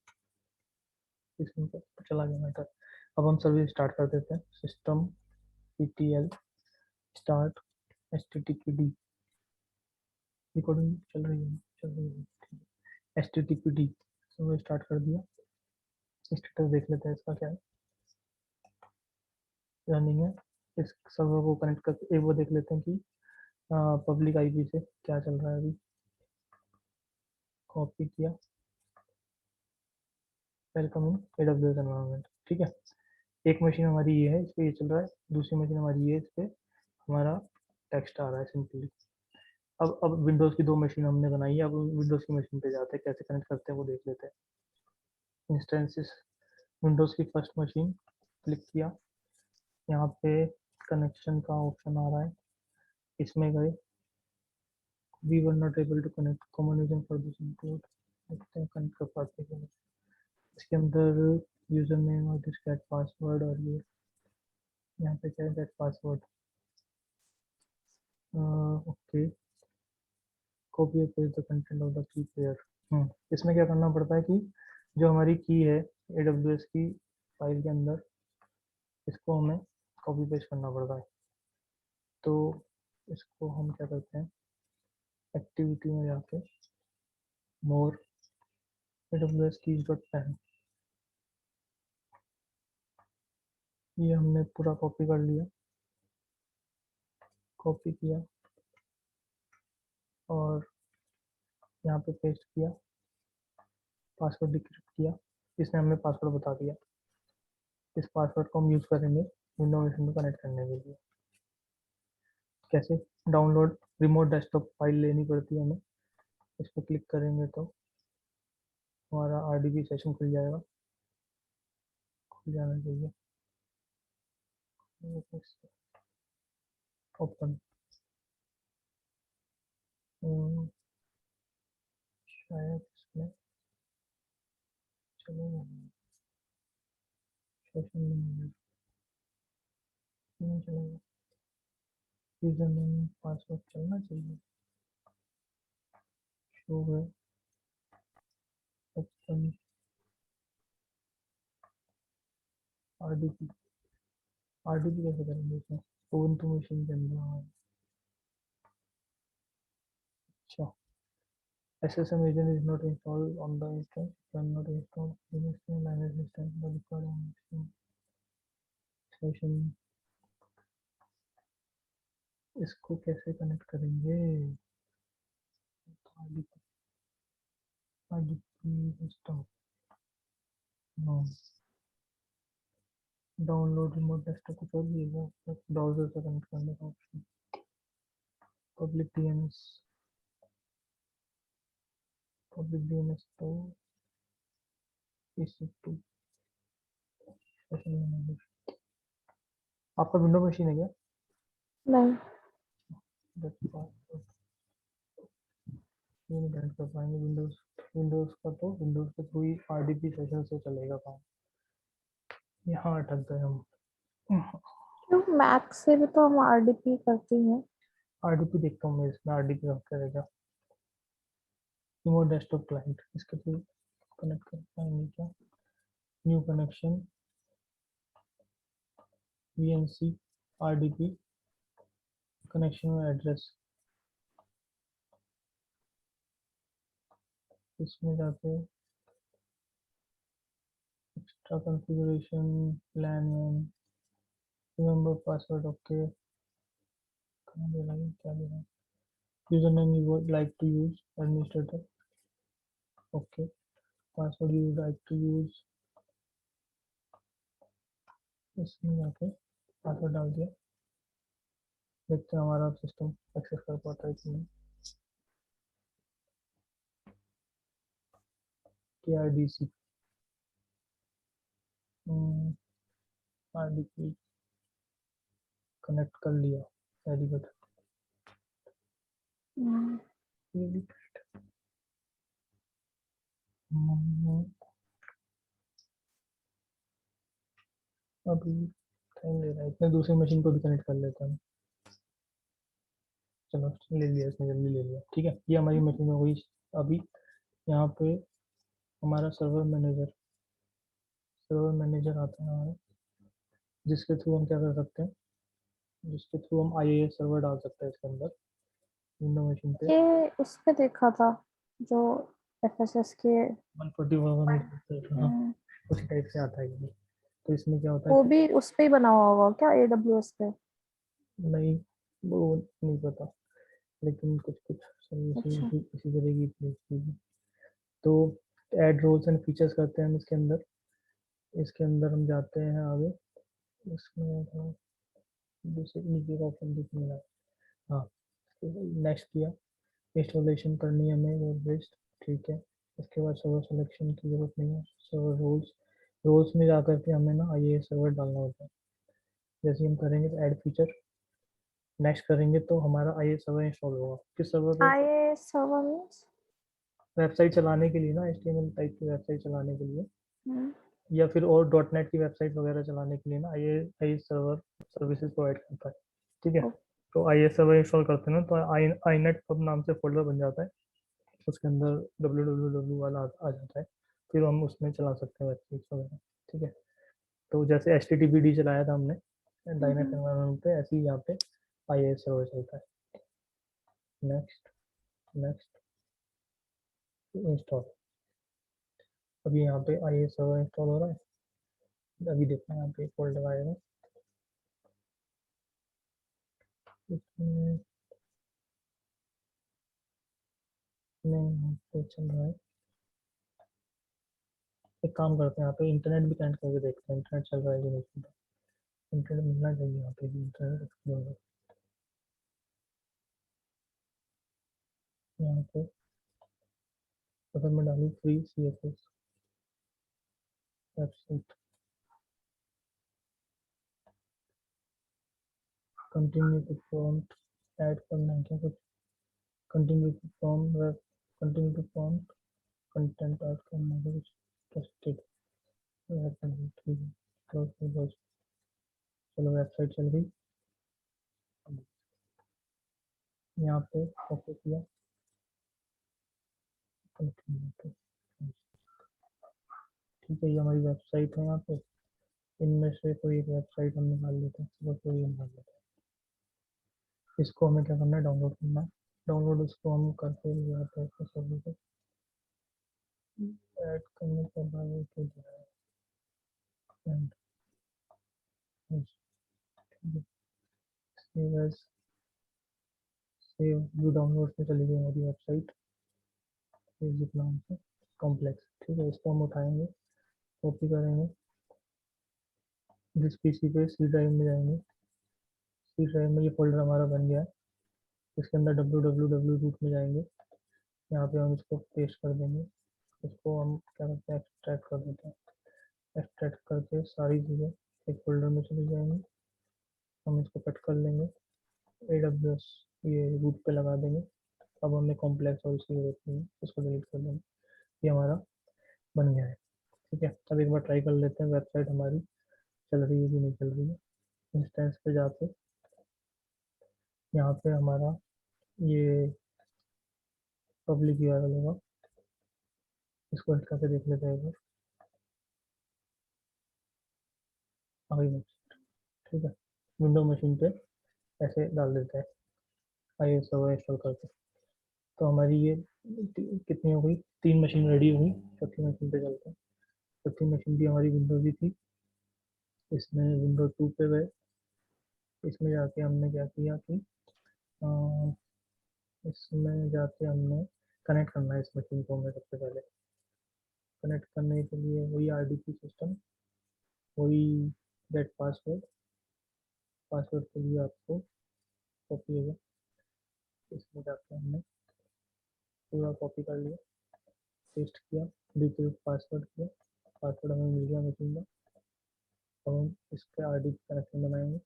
Speaker 1: इसमें चला गया मैटर। अब हम सर्विस स्टार्ट कर देते हैं, system ptl start httpd, recording चल रही है, httpd सर्वर स्टार्ट कर दिया। स्टेटस देख लेते हैं इसका क्या है, रनिंग है। इस सर्वर को कनेक्ट करके एक वो देख लेते हैं कि पब्लिक आईपी से क्या चल रहा है अभी, कॉपी किया, वेलकम इन AWS एनवायरनमेंट, ठीक है। एक मशीन हमारी ये है, इस पे ये चल रहा है, दूसरी मशीन हमारी ये है, इस पे हमारा टेक्स्ट आ रहा है सिंपली। अब विंडोज़ की दो मशीन हमने बनाई है, अब विंडोज़ की मशीन पे जाते हैं, कैसे कनेक्ट करते हैं वो देख लेते हैं। इंस्टेंसेस, विंडोज़ की फर्स्ट मशीन, क्लिक किया, यहाँ पे कनेक्शन का ऑप्शन आ रहा है, इसमें गए, we were not able to connect common reason for this import, देखते हैं कनेक्ट कर पाते हैं। इसके अंदर यूजर नेम और दिस गेट पासवर्ड, और ये यहाँ पे क्या है, गेट पासवर्ड, ओके, कॉपी और paste the content of the key pair. इसमें क्या करना पड़ता है कि जो हमारी की है AWS की फाइल के अंदर, इसको हमें कॉपी पेस्ट करना पड़ता है। तो इसको हम क्या करते हैं, एक्टिविटी में जाके मोर AWS कीज डॉट पेन, ये हमने पूरा कॉपी कर लिया, कॉपी किया और यहाँ पे पेस्ट किया, पासवर्ड डिक्रिप्ट किया, इसने हमें पासवर्ड बता दिया। इस पासवर्ड को हम यूज़ करेंगे विंडो मशीन में कनेक्ट करने के लिए। कैसे, डाउनलोड रिमोट डेस्कटॉप फाइल लेनी पड़ती है हमें, इस पर क्लिक करेंगे तो हमारा RDB सेशन खुल जाएगा, खुल जाना चाहिए, ओपन, शायद इसमें चलेगा, सेशन मैनेजर नहीं चलेगा, यूजर नेम पासवर्ड चलना चाहिए, शो है ओपन आरडीपी, आरडीपी कैसे करेंगे इसमें, उबुंटू मशीन के अंदर। अच्छा, SSM agent is not installed on the instance, can not install instance manage instance the required session। इसको कैसे कनेक्ट करेंगे, RDP system, download remote desktop कुछ और भी है, ब्राउजर से कनेक्ट करने का option, public DNS, public DNS तो EC2 सेशन मैनेजर। आपका विंडो मशीन है क्या?
Speaker 2: नहीं,
Speaker 1: ये नहीं कनेक्ट कर पाएंगे विंडोज, विंडोज का तो विंडोज के थ्रू ही आरडीपी सेशन से चलेगा काम। यहाँ अटक गए हम।
Speaker 2: क्यों मैक से भी तो हम आरडीपी करते हैं।
Speaker 1: आरडीपी देखता हूँ मैं इसमें, आरडीपी वर्क करेगा, रिमोट डेस्कटॉप क्लाइंट इसके थ्रू कनेक्ट कर पाएंगे क्या, new connection VNC RDP connection address, इसमें जाके एक्स्ट्रा कॉन्फ़िगरेशन लैन वैन रिमेंबर पासवर्ड ओके, कहाँ दे रहा है क्या दे रहा है, user name you would like to use administrator okay, password you would like to use, इसमें जाके पासवर्ड डाल दिया, देखते हैं हमारा सिस्टम एक्सेस कर पाता है कि नहीं। KRDC आरडीपी कनेक्ट कर लिया, वेरी गुड। अभी टाइम ले रहा है, इतने दूसरी मशीन को भी कनेक्ट कर लेते हैं हम। चलो ले लिया इसने, जल्दी ले लिया, ठीक है, ये हमारी मशीन हो गई। अभी यहाँ पे हमारा सर्वर मैनेजर आता है हमारा, जिसके थ्रू हम क्या कर सकते हैं, जिसके थ्रू हम IIS सर्वर डाल सकते हैं इसके अंदर विंडो मशीन पे।
Speaker 2: ये उस पे देखा था जो एफएसएस के
Speaker 1: 144 हाँ, उसी टाइप से आता है ये। तो इसमें क्या होता है
Speaker 2: वो
Speaker 1: कि
Speaker 2: भी उस पे ही बना हुआ होगा क्या, AWS पे?
Speaker 1: नहीं, वो नहीं पता, लेकिन कुछ कुछ सर्विसेज
Speaker 2: अच्छा।
Speaker 1: इसी तरह की थी। तो ऐड रोल्स एंड फीचर्स करते हैं हम इसके अंदर, इसके अंदर हम जाते हैं आगे, इसमें दूसरे नीचे का ऑप्शन दिख नहीं रहा, हाँ नेक्स्ट किया, इंस्टॉलेशन करनी है हमें वो बेस्ट, ठीक है। इसके बाद सर्वर सिलेक्शन की जरूरत नहीं है, सर्वर रोल्स, रोल्स में जा करके हमें ना ये सर्वर डालना होता है। जैसे हम करेंगे तो ऐड फीचर नेक्स्ट करेंगे तो हमारा आई सर्वर इंस्टॉल होगा, किस सर्वर पे,
Speaker 2: IIS सर्वर मींस?
Speaker 1: वेबसाइट चलाने के लिए ना, HTML टाइप की वेबसाइट चलाने के लिए, या फिर और .NET की वेबसाइट वगैरह चलाने के लिए ना आई सर्वर सर्विसेज प्रोवाइड करता है, ठीक है। तो आई सर्वर इंस्टॉल करते हैं ना, तो आई नेट पब नाम से फोल्डर बन जाता है, उसके अंदर www वाला आ जाता है, फिर हम उसमें चला सकते हैं वेबसाइट वगैरह, ठीक है। तो जैसे HTTPD चलाया था हमने डायनेट एनवायरनमेंट पे, ऐसे ही यहाँ पे आई सर्वर चलता है। नेक्स्ट, नेक्स्ट इंस्टॉल, अभी यहाँ पे आई सर्वर इंस्टॉल हो रहा है, अभी देखना यहाँ पे फोल्डर आएगा, इसमें यहाँ पे चल रहा है। एक काम करते हैं, यहाँ पे इंटरनेट भी कनेक्ट करके देखते हैं इंटरनेट चल रहा है कि नहीं चल रहा, इंटरनेट मिलना चाहिए यहाँ पे भी, इंटरनेट एक्सप्लोरर यहाँ पे, अगर मैं डालूँ free CSS website, continue to prompt add करना है क्या कुछ, continue to from web continue to font content add करना है कुछ ट्रस्टेड। ठीक है, चलो वेबसाइट चल गई। यहाँ पे ओके किया, कंटिन्यू टू। ठीक है, ये हमारी वेबसाइट है। यहाँ पे इनमें से कोई एक वेबसाइट हम निकाल लेते हैं, चलो कोई निकाल लेते हैं। इसको हमें क्या करना है, डाउनलोड करना है। डाउनलोड इसको हम करके यहाँ पे सर्वर पे ऐड करने के बाद ये क्या जो है and yes, ठीक है, save as, save view download में चली गई हमारी वेबसाइट म्यूजिक नाम से, कॉम्प्लेक्स। ठीक है, इसको हम उठाएंगे, कॉपी करेंगे, जिस पीसी पे सी ड्राइव में जाएंगे, सी ड्राइव में ये फोल्डर हमारा बन गया है। इसके अंदर www रूट में जाएंगे, यहाँ पे हम इसको पेस्ट कर देंगे। इसको हम क्या करते हैं, एक्सट्रैक्ट कर देते हैं। एक्सट्रैक्ट करके सारी चीज़ें एक फोल्डर में चली जाएंगी। हम इसको कट कर लेंगे, AWS ये रूट पे लगा देंगे। अब हमें कॉम्प्लेक्स और इसकी जरूरत नहीं है, इसको डिलीट कर देंगे। ये हमारा बन गया है। ठीक है, अब एक बार ट्राई कर लेते हैं वेबसाइट हमारी चल रही है कि नहीं चल रही है। इंस्टेंस पे जाके यहाँ पे हमारा ये पब्लिक यूआरएल होगा, इसको हिट करके देख लेते हैं एक बार। आ गई वेबसाइट। ठीक है, विंडो मशीन पे ऐसे डाल देते हैं आईएस सर्वर इंस्टॉल करके। तो हमारी ये कितनी हो गई, 3 मशीन रेडी हो गई। चौथी मशीन पे चलते हैं। चौथी मशीन भी हमारी विंडोज ही थी। इसमें विंडो 2 पे गए, इसमें जाके हमने क्या किया कि इसमें जाके हमने कनेक्ट करना है इस मशीन को। हमें सबसे पहले कनेक्ट करने के लिए वही RDP सिस्टम, वही गेट पासवर्ड। पासवर्ड के लिए आपको कॉपी होगा, इसमें जाके हमने पूरा कॉपी कर लिया, पेस्ट किया, डिक्रिप्ट पासवर्ड किया। पासवर्ड हमें मिल गया मशीन का। अब हम इस पर RDP कनेक्शन बनाएंगे।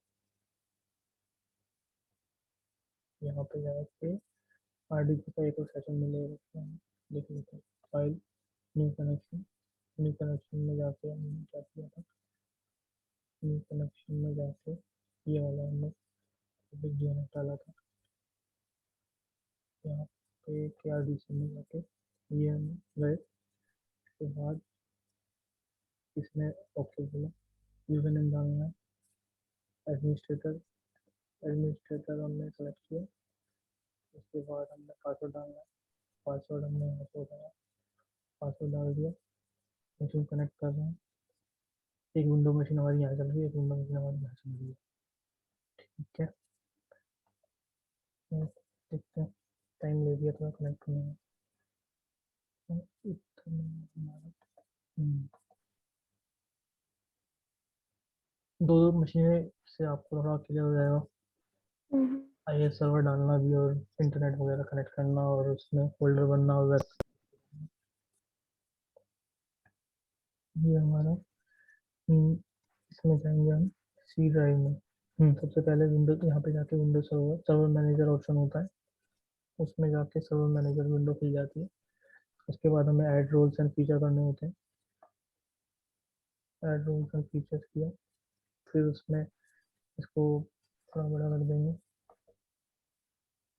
Speaker 1: यहाँ पे जाके RDP का एक और सेशन मिलेगा, उसमें हम देख लेते हैं। File, new connection. New connection में जाके हमने क्या किया था, न्यू कनेक्शन में जाके ये वाला हमने पब्लिक डीएनएस डाला था। यहाँ पे KRDC में जाके ये हम गए। उसके बाद इसमें ओके बोला, यूजर नेम डालना है, एडमिनिस्ट्रेटर। एडमिनिस्ट्रेटर हमने सेलेक्ट किया। उसके बाद हमने पासवर्ड डालना है, पासवर्ड हमने यहाँ से उठाया, पासवर्ड डाल दिया। मशीन कनेक्ट कर रहे हैं। एक विंडो मशीन हमारी यहाँ चल रही है, एक विंडो मशीन हमारी यहाँ चल रही है। ठीक है, देखते हैं, टाइम ले लिया थोड़ा कनेक्ट करने में। इतना हमारा दो दो मशीनें से आपको थोड़ा क्लियर हो जाएगा।
Speaker 2: हम्म।
Speaker 1: आईएस सर्वर डालना भी और इंटरनेट वगैरह कनेक्ट करना और उसमें फोल्डर बनना और वेब। ये हमारा इसमें जाएंगे हम सी ड्राइव में। सबसे पहले विंडो यहाँ पे जाके window server server manager option होता है, उसमें जाके सर्वर मैनेजर विंडो खुल जाती है। उसके बाद हमें ऐड रोल्स एंड फीचर करने होते हैं। ऐड रोल्स एंड फीचर्स किया, फिर उसमें इसको थोड़ा बड़ा कर देंगे,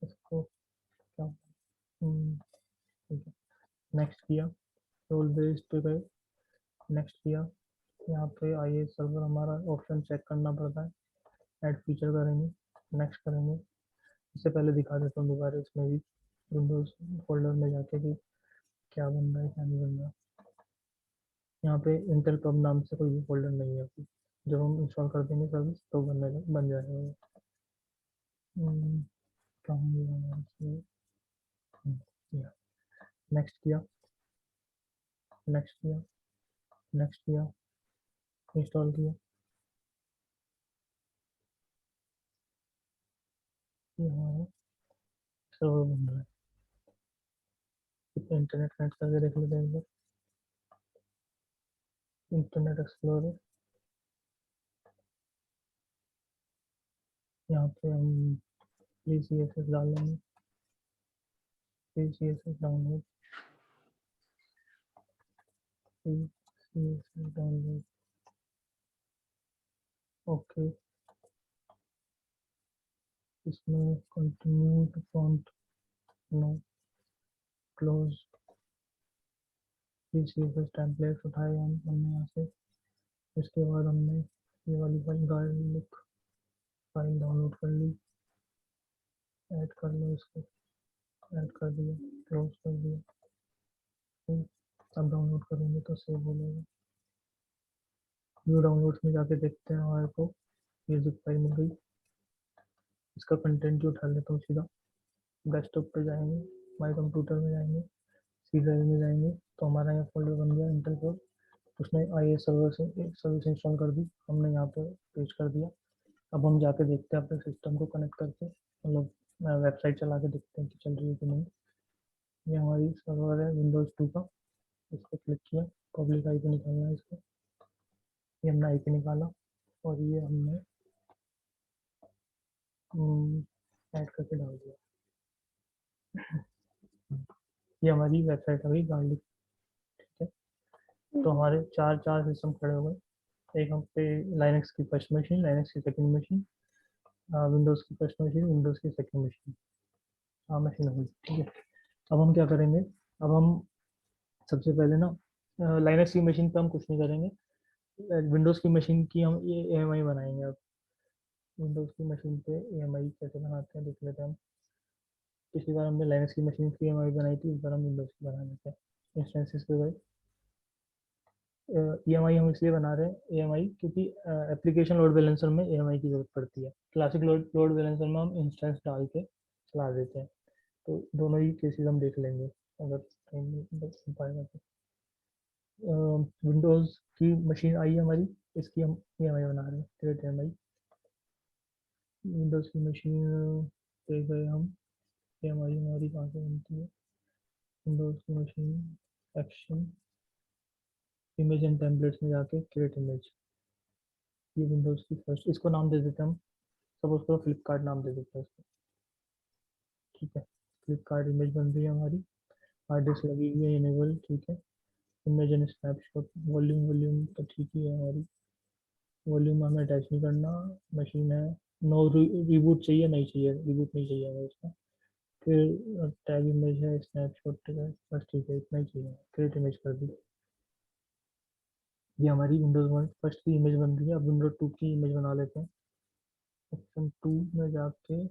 Speaker 1: इसको क्या, ठीक है, नेक्स्ट किया, रोल बेस्ड पे गए, नेक्स्ट किया। यहाँ पे आइए सर्वर हमारा ऑप्शन चेक करना पड़ता है, ऐड फीचर करेंगे, नेक्स्ट करेंगे। इससे पहले दिखा देता हूँ दोबारा इसमें भी विंडोज फोल्डर में जाके कि क्या बन रहा है क्या नहीं बन रहा। यहाँ पे इंटेल पब नाम से कोई भी फोल्डर नहीं है अभी। जब हम इंस्टॉल कर देंगे सर्विस तो बन जाएगा। कहाँ गया हमारा इसमें? नेक्स्ट किया, नेक्स्ट किया, नेक्स्ट किया, इंस्टॉल किया। ये हमारा सर्वर बन रहा है। इंटरनेट कनेक्ट करके देख लेते हैं एक बार। इंटरनेट एक्सप्लोरर, यहाँ पे हम प्लीज CSS डाल लेंगे। CSS download, CSS download, okay. इसमें continue to font, no, close. CSS template उठाए हमने यहाँ से। इसके बाद हमने ये वाली फाइल गार्लिक फाइल डाउनलोड कर ली, ऐड कर लो इसको, ऐड कर दिया, क्लोज कर दिया। अब डाउनलोड करेंगे तो सेव हो जाएगा। व्यू डाउनलोड्स में जाके देखते हैं हमारे को ये जिप फाइल मिल गई। इसका कंटेंट जो उठा लेता हूँ सीधा डेस्कटॉप पे जाएंगे, माई कंप्यूटर में जाएंगे, सी ड्राइव में जाएंगे, तो हमारा यहाँ फोल्डर बन गया इंटेल कोर। उसने आई सर्वर से एक सर्विस इंस्टॉल कर दी, हमने यहाँ पे पेस्ट कर दिया। अब हम जाके देखते हैं अपने सिस्टम को कनेक्ट करके, मतलब वेबसाइट चला के देखते हैं कि चल रही है कि नहीं। ये हमारी सर्वर है विंडोज़ 2 का, इस पर क्लिक किया, पब्लिक आईपी निकालना है इसको, ये हमने आईपी निकाला और ये हमने ऐड करके डाल दिया। ये हमारी वेबसाइट है गार्लिक, ठीक है। तो हमारे चार सिस्टम खड़े हो गए। एक हम पे लाइनक्स की फर्स्ट मशीन, लाइनक्स की सेकंड मशीन, विंडोज़ की फर्स्ट मशीन, विंडोज़ की सेकंड मशीन, मशीन हुई, ठीक है। अब हम क्या करेंगे, अब हम सबसे पहले ना लाइनक्स की मशीन पे हम कुछ नहीं करेंगे, विंडोज़ की मशीन की हम ये AMI बनाएंगे। अब विंडोज़ की मशीन पे AMI कैसे बनाते हैं देख लेते हैं हम। पिछली बार हमने लाइनक्स की मशीन की AMI बनाई थी, इस बार हम विंडोज़ की बना लेते हैं। इंस्टेंसेस पे गए, EMI हम इसलिए बना रहे हैं AMI क्योंकि एप्लीकेशन लोड बैलेंसर में AMI की जरूरत पड़ती है। क्लासिक लोड बैलेंसर में हम इंस्टेंस डाल के चला देते हैं। तो दोनों ही केसेस हम देख लेंगे अगर टाइम पाएगा तो। विंडोज़ की मशीन आई हमारी, इसकी हम EMI बना रहे हैं, क्रिएट EMI। विंडोज़ की मशीन पे गए हम, EMI हमारी कहाँ से बनती है, विंडोज़ की machine, action, image and templates में जाके क्रिएट इमेज। ये विंडोज़ की फर्स्ट, इसको नाम दे देते हैं हम, सपोज करो फ्लिपकार्ट नाम दे देते हैं इसको, ठीक है। फ्लिपकार्ट इमेज बन रही है हमारी, हार्ड डिस्क लगी हुई है इनेबल, ठीक है। इमेज एंड स्नैपशॉट, वॉल्यूम तो ठीक ही है हमारी, वॉल्यूम हमें अटैच नहीं करना, मशीन है। नो रिबूट चाहिए, नहीं चाहिए, रिबूट नहीं चाहिए हमें इसका। फिर टैग इमेज है, स्नैपशॉट है, बस ठीक है, इतना ही चाहिए। क्रिएट इमेज कर दी, ये हमारी विंडोज वन फर्स्ट की इमेज बन रही है। अब विंडोज 2 की इमेज बना लेते हैं। ऑप्शन 2 में जाके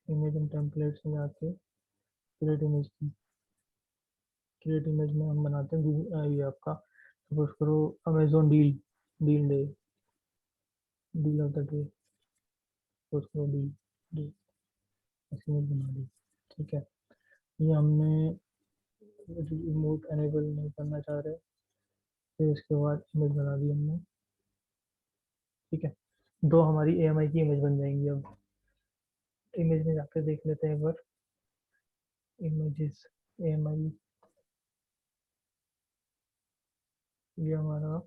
Speaker 1: इमेज एंड टेम्पलेट्स में जाके क्रिएट इमेज की, क्रिएट इमेज में हम बनाते हैं ये आपका सपोज करो Amazon deal day, deal of the day, suppose करो डील डील, ऐसी इमेज बना दी, ठीक है। ये हमने रिमोट एनेबल नहीं करना चाह रहे, फिर इसके बाद इमेज बना दी हमने, ठीक है। दो हमारी AMI की इमेज बन जाएंगी। अब इमेज में जाकर देख लेते हैं एक बार, इमेजेस AMI, ये हमारा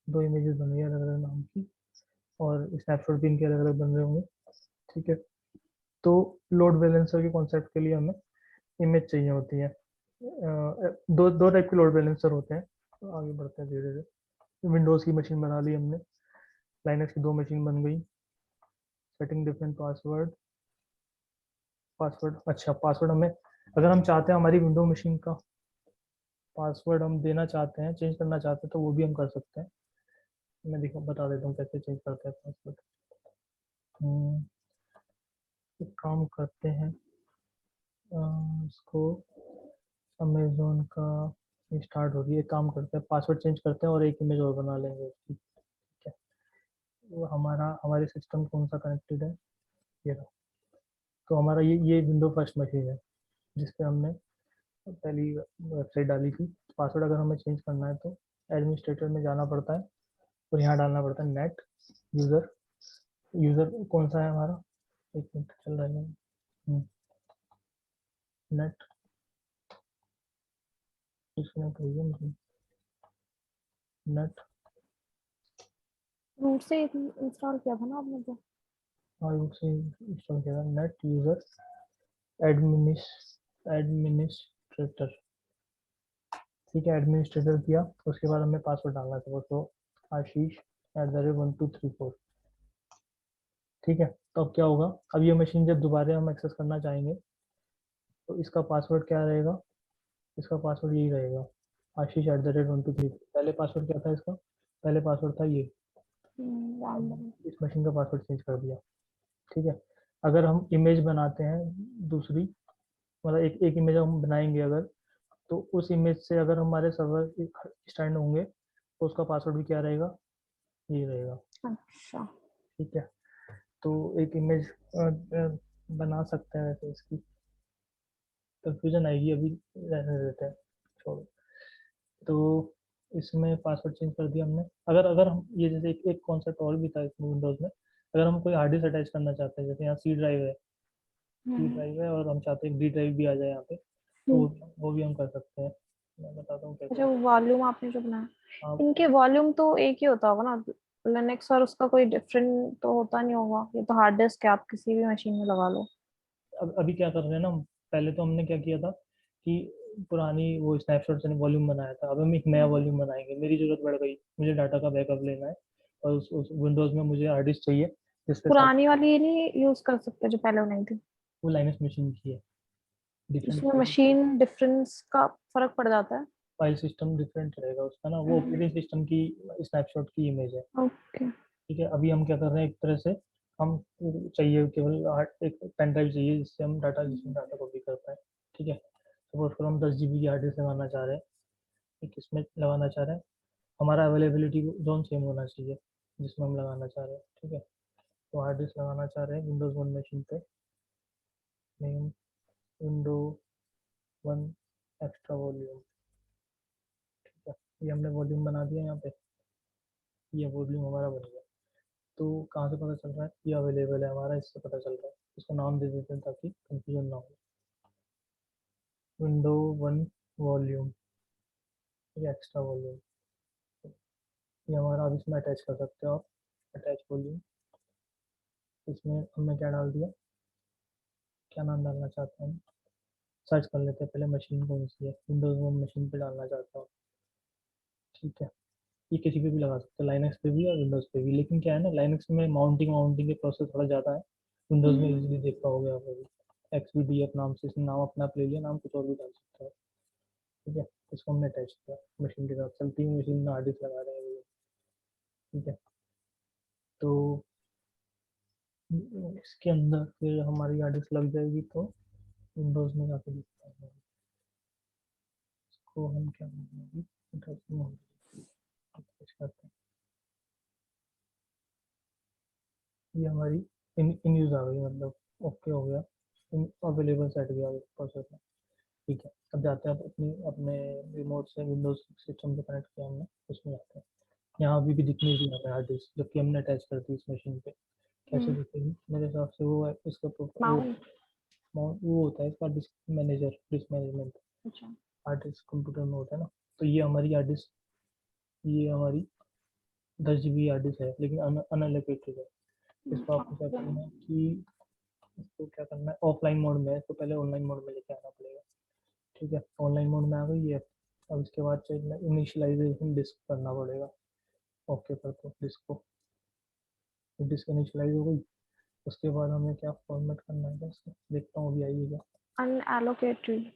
Speaker 1: दो इमेजेस बन गई अलग अलग नाम की, और स्नैपशॉट भी इनके अलग अलग बन रहे होंगे, ठीक है। तो लोड बैलेंसर के कॉन्सेप्ट के लिए हमें इमेज चाहिए होती है। दो टाइप के लोड बैलेंसर होते हैं। तो आगे बढ़ते हैं धीरे धीरे। विंडोज़ की मशीन बना ली हमने, लाइनक्स की दो मशीन बन गई। सेटिंग डिफरेंट पासवर्ड, अच्छा पासवर्ड हमें, अगर हम चाहते हैं हमारी विंडो मशीन का पासवर्ड हम देना चाहते हैं, चेंज करना चाहते हैं, तो वो भी हम कर सकते हैं। मैं देखो बता देता हूँ कैसे चेंज करते हैं पासवर्ड। एक काम करते हैं, इसको अमेजोन का स्टार्ट हो रही है, काम करते हैं पासवर्ड चेंज करते हैं और एक इमेज और बना लेंगे उसकी, ठीक है। वो हमारे सिस्टम कौन सा कनेक्टेड है, ये रहा। तो हमारा ये विंडो फर्स्ट मशीन है जिस पे हमने पहली वेबसाइट डाली थी। पासवर्ड अगर हमें चेंज करना है तो एडमिनिस्ट्रेटर में जाना पड़ता है और यहाँ डालना पड़ता है नेट यूज़र। यूज़र कौन सा है हमारा, एक मिनट चल रहा है, नेट इसमें कहिए मुझे, नेट
Speaker 2: रूट से इंस्टॉल किया था ना आपने तो।
Speaker 1: रूट से इंस्टॉल किया, नेट यूज़र एडमिनिस्ट्रेटर, एडमिनिस्ट्रेटर, ठीक है, एडमिनिस्ट्रेटर किया। उसके बाद हमें पासवर्ड डालना था, तो आशीष@1234, ठीक है। तो अब क्या होगा, अब ये मशीन जब दोबारा हम एक्सेस करना चाहेंगे तो इसका पासवर्ड क्या रहेगा, इसका पासवर्ड यही रहेगा, आशीष@1234। पहले पासवर्ड क्या था इसका, पहले पासवर्ड था ये। अब
Speaker 2: random।
Speaker 1: इस मशीन का पासवर्ड चेंज कर दिया, ठीक है। अगर हम इमेज बनाते हैं दूसरी, मतलब एक एक इमेज हम बनाएंगे अगर, तो उस इमेज से अगर हमारे सर्वर स्टैंड होंगे तो उसका पासवर्ड भी क्या रहेगा, ये रहेगा,
Speaker 2: अच्छा।
Speaker 1: ठीक है। तो एक इमेज बना सकते हैं वैसे, इसकी कंफ्यूजन आएगी, अभी रहने देते हैं, छोड़ो। तो इसमें पासवर्ड चेंज कर दिया हमने। अगर अगर हम ये जैसे एक कॉन्सेप्ट और भी था इसमें विंडोज़ में, अगर हम कोई हार्ड डिस्क अटैच करना चाहते हैं, जैसे यहाँ सी ड्राइव है, सी
Speaker 2: हम्म।
Speaker 1: ड्राइव है और हम चाहते हैं डी ड्राइव भी आ जाए यहाँ पे, तो
Speaker 2: हम्म।
Speaker 1: वो भी हम कर सकते हैं। मैं बताता हूँ कैसे।
Speaker 2: अच्छा, वॉल्यूम आपने जो बनाया,
Speaker 1: आप
Speaker 2: इनके वॉल्यूम तो एक ही होता होगा ना, लिनक्स और उसका कोई डिफरेंट तो होता नहीं होगा, ये तो हार्ड डिस्क है, आप किसी भी मशीन में लगा लो।
Speaker 1: अब अभी क्या कर रहे हैं ना हम, पहले तो हमने क्या किया था कि पुरानी वो स्नैपशॉट से वॉल्यूम बनाया था, अब हम एक नया
Speaker 2: हम्म।
Speaker 1: वॉल्यूम बनाएंगे। मेरी जरूरत पड़ गई, मुझे डाटा का बैकअप लेना है और उस विंडोज़ में मुझे हार्ड डिस्क चाहिए जिसके साथ
Speaker 2: पुरानी वाली नहीं यूज कर सकते जो पहले बनाई थी?
Speaker 1: वो लाइनक्स मशीन की है, डिफरेंट
Speaker 2: इसमें मशीन डिफरेंस का फर्क पड़ जाता है?
Speaker 1: फाइल सिस्टम डिफरेंट रहेगा उसका ना, वो
Speaker 2: हम्म।
Speaker 1: ऑपरेटिंग सिस्टम की स्नैपशॉट की इमेज है,
Speaker 2: ओके।
Speaker 1: ठीक है। अभी हम क्या कर रहे हैं, एक तरह से हम चाहिए केवल एक पेन ड्राइव चाहिए जिससे हम डाटा, जिसमें डाटा कॉपी कर पाए, ठीक है। सपोज करो हम 10 GB की हार्ड डिस्क लगाना चाह रहे हैं, एक इसमें लगाना चाह रहे हैं, हमारा अवेलेबिलिटी जोन सेम होना चाहिए जिसमें हम लगाना चाह रहे हैं, ठीक है। तो हार्ड डिस्क लगाना चाह रहे हैं विंडोज़ 1 मशीन पे, नेम विंडो 1 एक्स्ट्रा वॉल्यूम, ठीक है। ये हमने वॉल्यूम बना दिया यहाँ पे, ये वॉल्यूम हमारा बन गया। तो कहाँ से पता चल रहा है, ये अवेलेबल है हमारा, इससे पता चल रहा है। इसको नाम दे देते हैं ताकि कंफ्यूजन ना हो, विंडो 1 वॉल्यूम, ये एक्स्ट्रा वॉल्यूम, ये हमारा, अब इसमें अटैच कर सकते हो आप, अटैच वॉल्यूम। इसमें हमने क्या डाल दिया, क्या नाम डालना चाहते हैं हम, सर्च कर लेते हैं पहले मशीन कौन सी है, विंडोज़ 1 मशीन पे डालना चाहता हूँ, ठीक है। ये किसी पे भी लगा सकते हैं, लाइनक्स पे भी और विंडोज़ पे भी, लेकिन क्या है ना, लाइनक्स में माउंटिंग माउंटिंग के प्रोसेस थोड़ा ज़्यादा है, विंडोज़ में
Speaker 2: हम्म।
Speaker 1: इजीली देख पाओगे आप। अभी XVDF नाम से इसने नाम अपना आप ले लिया, नाम कुछ और भी डाल सकते हो, ठीक है। इसको हमने अटैच किया मशीन के साथ, चलती हुई मशीन में हार्ड डिस्क लगा रहे हैं वो, ठीक है। तो इसके अंदर फिर हमारी हार्ड डिस्क लग जाएगी तो विंडोज़ में जाके दिखता है, इसको हम क्या बोलेंगे, इंटरेस्टिंग होगी, करते हैं। ये हमारी इन यूज़ आ गई, मतलब ओके हो गया, इन अवेलेबल सेट गया प्रोसेस में, ठीक है। अब जाते हैं अपनी अपने रिमोट से विंडोज सिस्टम से कनेक्ट किया हमने, उसमें जाते हैं। यहाँ अभी भी दिख नहीं रही हमें हार्ड डिस्क, जबकि हमने अटैच कर दी इस मशीन पे। कैसे
Speaker 2: हम्म।
Speaker 1: दिखेगी मेरे हिसाब से, वो है इसका वो
Speaker 2: माउंट।
Speaker 1: वो होता है इसका डिस्क मैनेजर, डिस्क मैनेजमेंट,
Speaker 2: अच्छा।
Speaker 1: हार्ड डिस्क कंप्यूटर में होता है ना। तो ये हमारी हार्ड डिस्क, ये हमारी 10 GB हार्ड डिस्क है, लेकिन अनएलोकेटेड है। इसको आपको क्या
Speaker 2: ओके।
Speaker 1: करना है कि इसको क्या करना है, ऑफलाइन मोड में है, इसको पहले ऑनलाइन मोड में लेके आना पड़ेगा, ठीक है। ऑनलाइन मोड में आ गई है। अब इसके बाद चाहिए इनिशियलाइजेशन डिस्क करना पड़ेगा, ओके कर दो डिस्क को, डिस्क इनिशियलाइज हो गई। उसके बाद हमें क्या फॉर्मेट करना है इसको, देखता हूँ अभी आई है क्या।
Speaker 2: अनएलोकेटेड।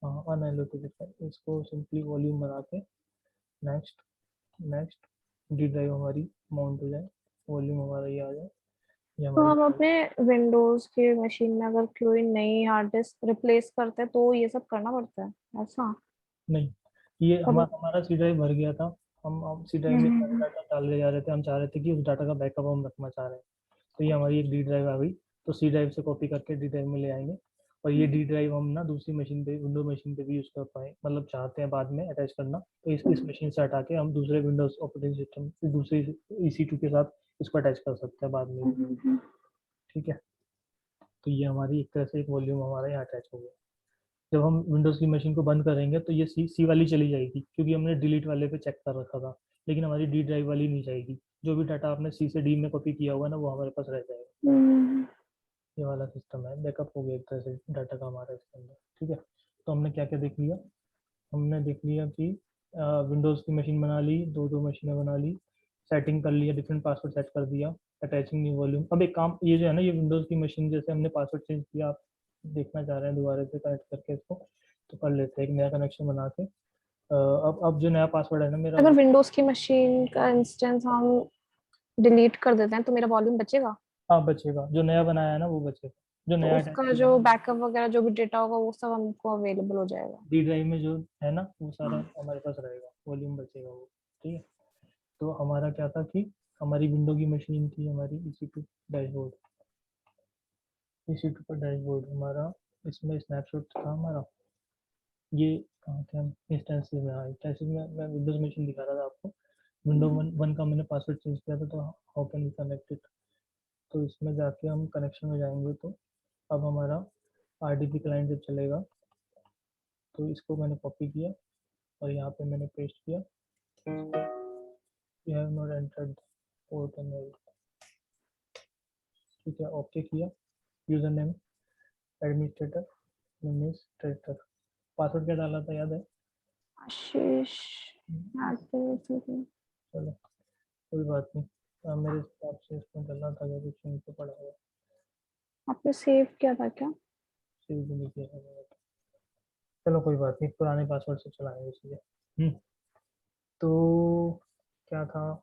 Speaker 1: हाँ अनएलोकेटेड है, इसको सिंपली वॉल्यूम बना के नेक्स्ट, नेक्स्ट, डी ड्राइव हमारी माउंट हो जाए, वॉल्यूम हमारा ये आ जाए, ये
Speaker 2: तो
Speaker 1: हमारी।
Speaker 2: हम अपने विंडोज के मशीन में अगर कोई नई हार्ड डिस्क रिप्लेस करते हैं तो ये सब करना पड़ता है ऐसा?
Speaker 1: नहीं, ये
Speaker 2: कभी।
Speaker 1: हमारा सी ड्राइव भर गया था, हम सी ड्राइव में सारे
Speaker 2: हम्म।
Speaker 1: डाटा डाले जा रहे थे, हम चाह रहे थे कि उस डाटा का बैकअप हम रखना चाह रहे हैं। तो ये हमारी एक डी ड्राइव आ गई, तो सी ड्राइव से कॉपी करके डी ड्राइव में ले आएंगे। और ये डी ड्राइव हम ना दूसरी मशीन पे, विंडो मशीन पे भी यूज़ कर पाए, मतलब चाहते हैं बाद में अटैच करना, तो इस मशीन से हटा के हम दूसरे विंडोज ऑपरेटिंग सिस्टम, दूसरे EC2 के साथ इसको अटैच कर सकते हैं बाद में भी, ठीक है। तो ये हमारी एक तरह से एक वॉल्यूम हमारा यहाँ अटैच हो गया। जब हम विंडोज़ की मशीन को बंद करेंगे तो ये सी वाली चली जाएगी, क्योंकि हमने डिलीट वाले पे चेक कर रखा था, लेकिन हमारी डी ड्राइव वाली नहीं जाएगी। जो भी डाटा आपने सी से डी में कॉपी किया हुआ है ना, वो हमारे पास रह जाएगा, ये वाला सिस्टम है, बैकअप हो गया एक तरह से डाटा का हमारा इसके अंदर। ठीक है, तो हमने क्या क्या देख लिया, हमने देख लिया कि विंडोज़ की मशीन बना ली, दो दो मशीनें बना ली, सेटिंग कर लिया, डिफरेंट पासवर्ड सेट कर दिया, अटैचिंग न्यू वॉल्यूम। अब एक काम ये जो है ना, ये विंडोज़ की मशीन जैसे हमने पासवर्ड चेंज किया, आप देखना चाह रहे हैं दोबारा से कनेक्ट करके इसको, तो कर लेते हैं एक नया कनेक्शन बना के। अब जो नया पासवर्ड है ना मेरा,
Speaker 2: अगर विंडोज की मशीन का इंस्टेंस हम डिलीट कर देते हैं तो मेरा वॉल्यूम बचेगा?
Speaker 1: हाँ बचेगा, जो नया बनाया है ना वो बचेगा, जो
Speaker 2: तो
Speaker 1: नया अटैच
Speaker 2: उसका
Speaker 1: किया
Speaker 2: जो
Speaker 1: है ना,
Speaker 2: बैकअप वगैरह जो भी डेटा होगा वो सब हमको अवेलेबल हो जाएगा?
Speaker 1: डी ड्राइव में जो है ना वो सारा
Speaker 2: हाँ।
Speaker 1: हमारे पास रहेगा, वॉल्यूम बचेगा वो। ठीक है, तो हमारा क्या था कि हमारी विंडो की मशीन थी हमारी EC2 डैशबोर्ड, EC2 पर डैशबोर्ड हमारा, इसमें स्नैपशॉट था हमारा। ये कहाँ थे हम, इंस्टेंसेस में, हाँ इंस्टेंसेस में मैं विंडोज मशीन दिखा रहा था आपको। विंडो
Speaker 2: हम्म।
Speaker 1: वन का मैंने पासवर्ड चेंज किया था, तो how can we connect it, तो इसमें जाके हम कनेक्शन में जाएंगे, तो अब हमारा RDP क्लाइंट जब चलेगा, तो इसको मैंने कॉपी किया और यहाँ पे मैंने पेस्ट किया, you have not entered port and, ठीक है, ओके किया, user name administrator, administrator, password क्या डाला था याद है?
Speaker 2: आशीष
Speaker 1: चलो कोई बात नहीं, मेरे हिसाब से इसमें डलना था, अगर कुछ नहीं तो पड़ा हुआ,
Speaker 2: आपने सेव किया था क्या?
Speaker 1: सेव भी नहीं किया था मैंने तो। चलो कोई बात नहीं, पुराने पासवर्ड से चलाएंगे चीज़ें। तो क्या था,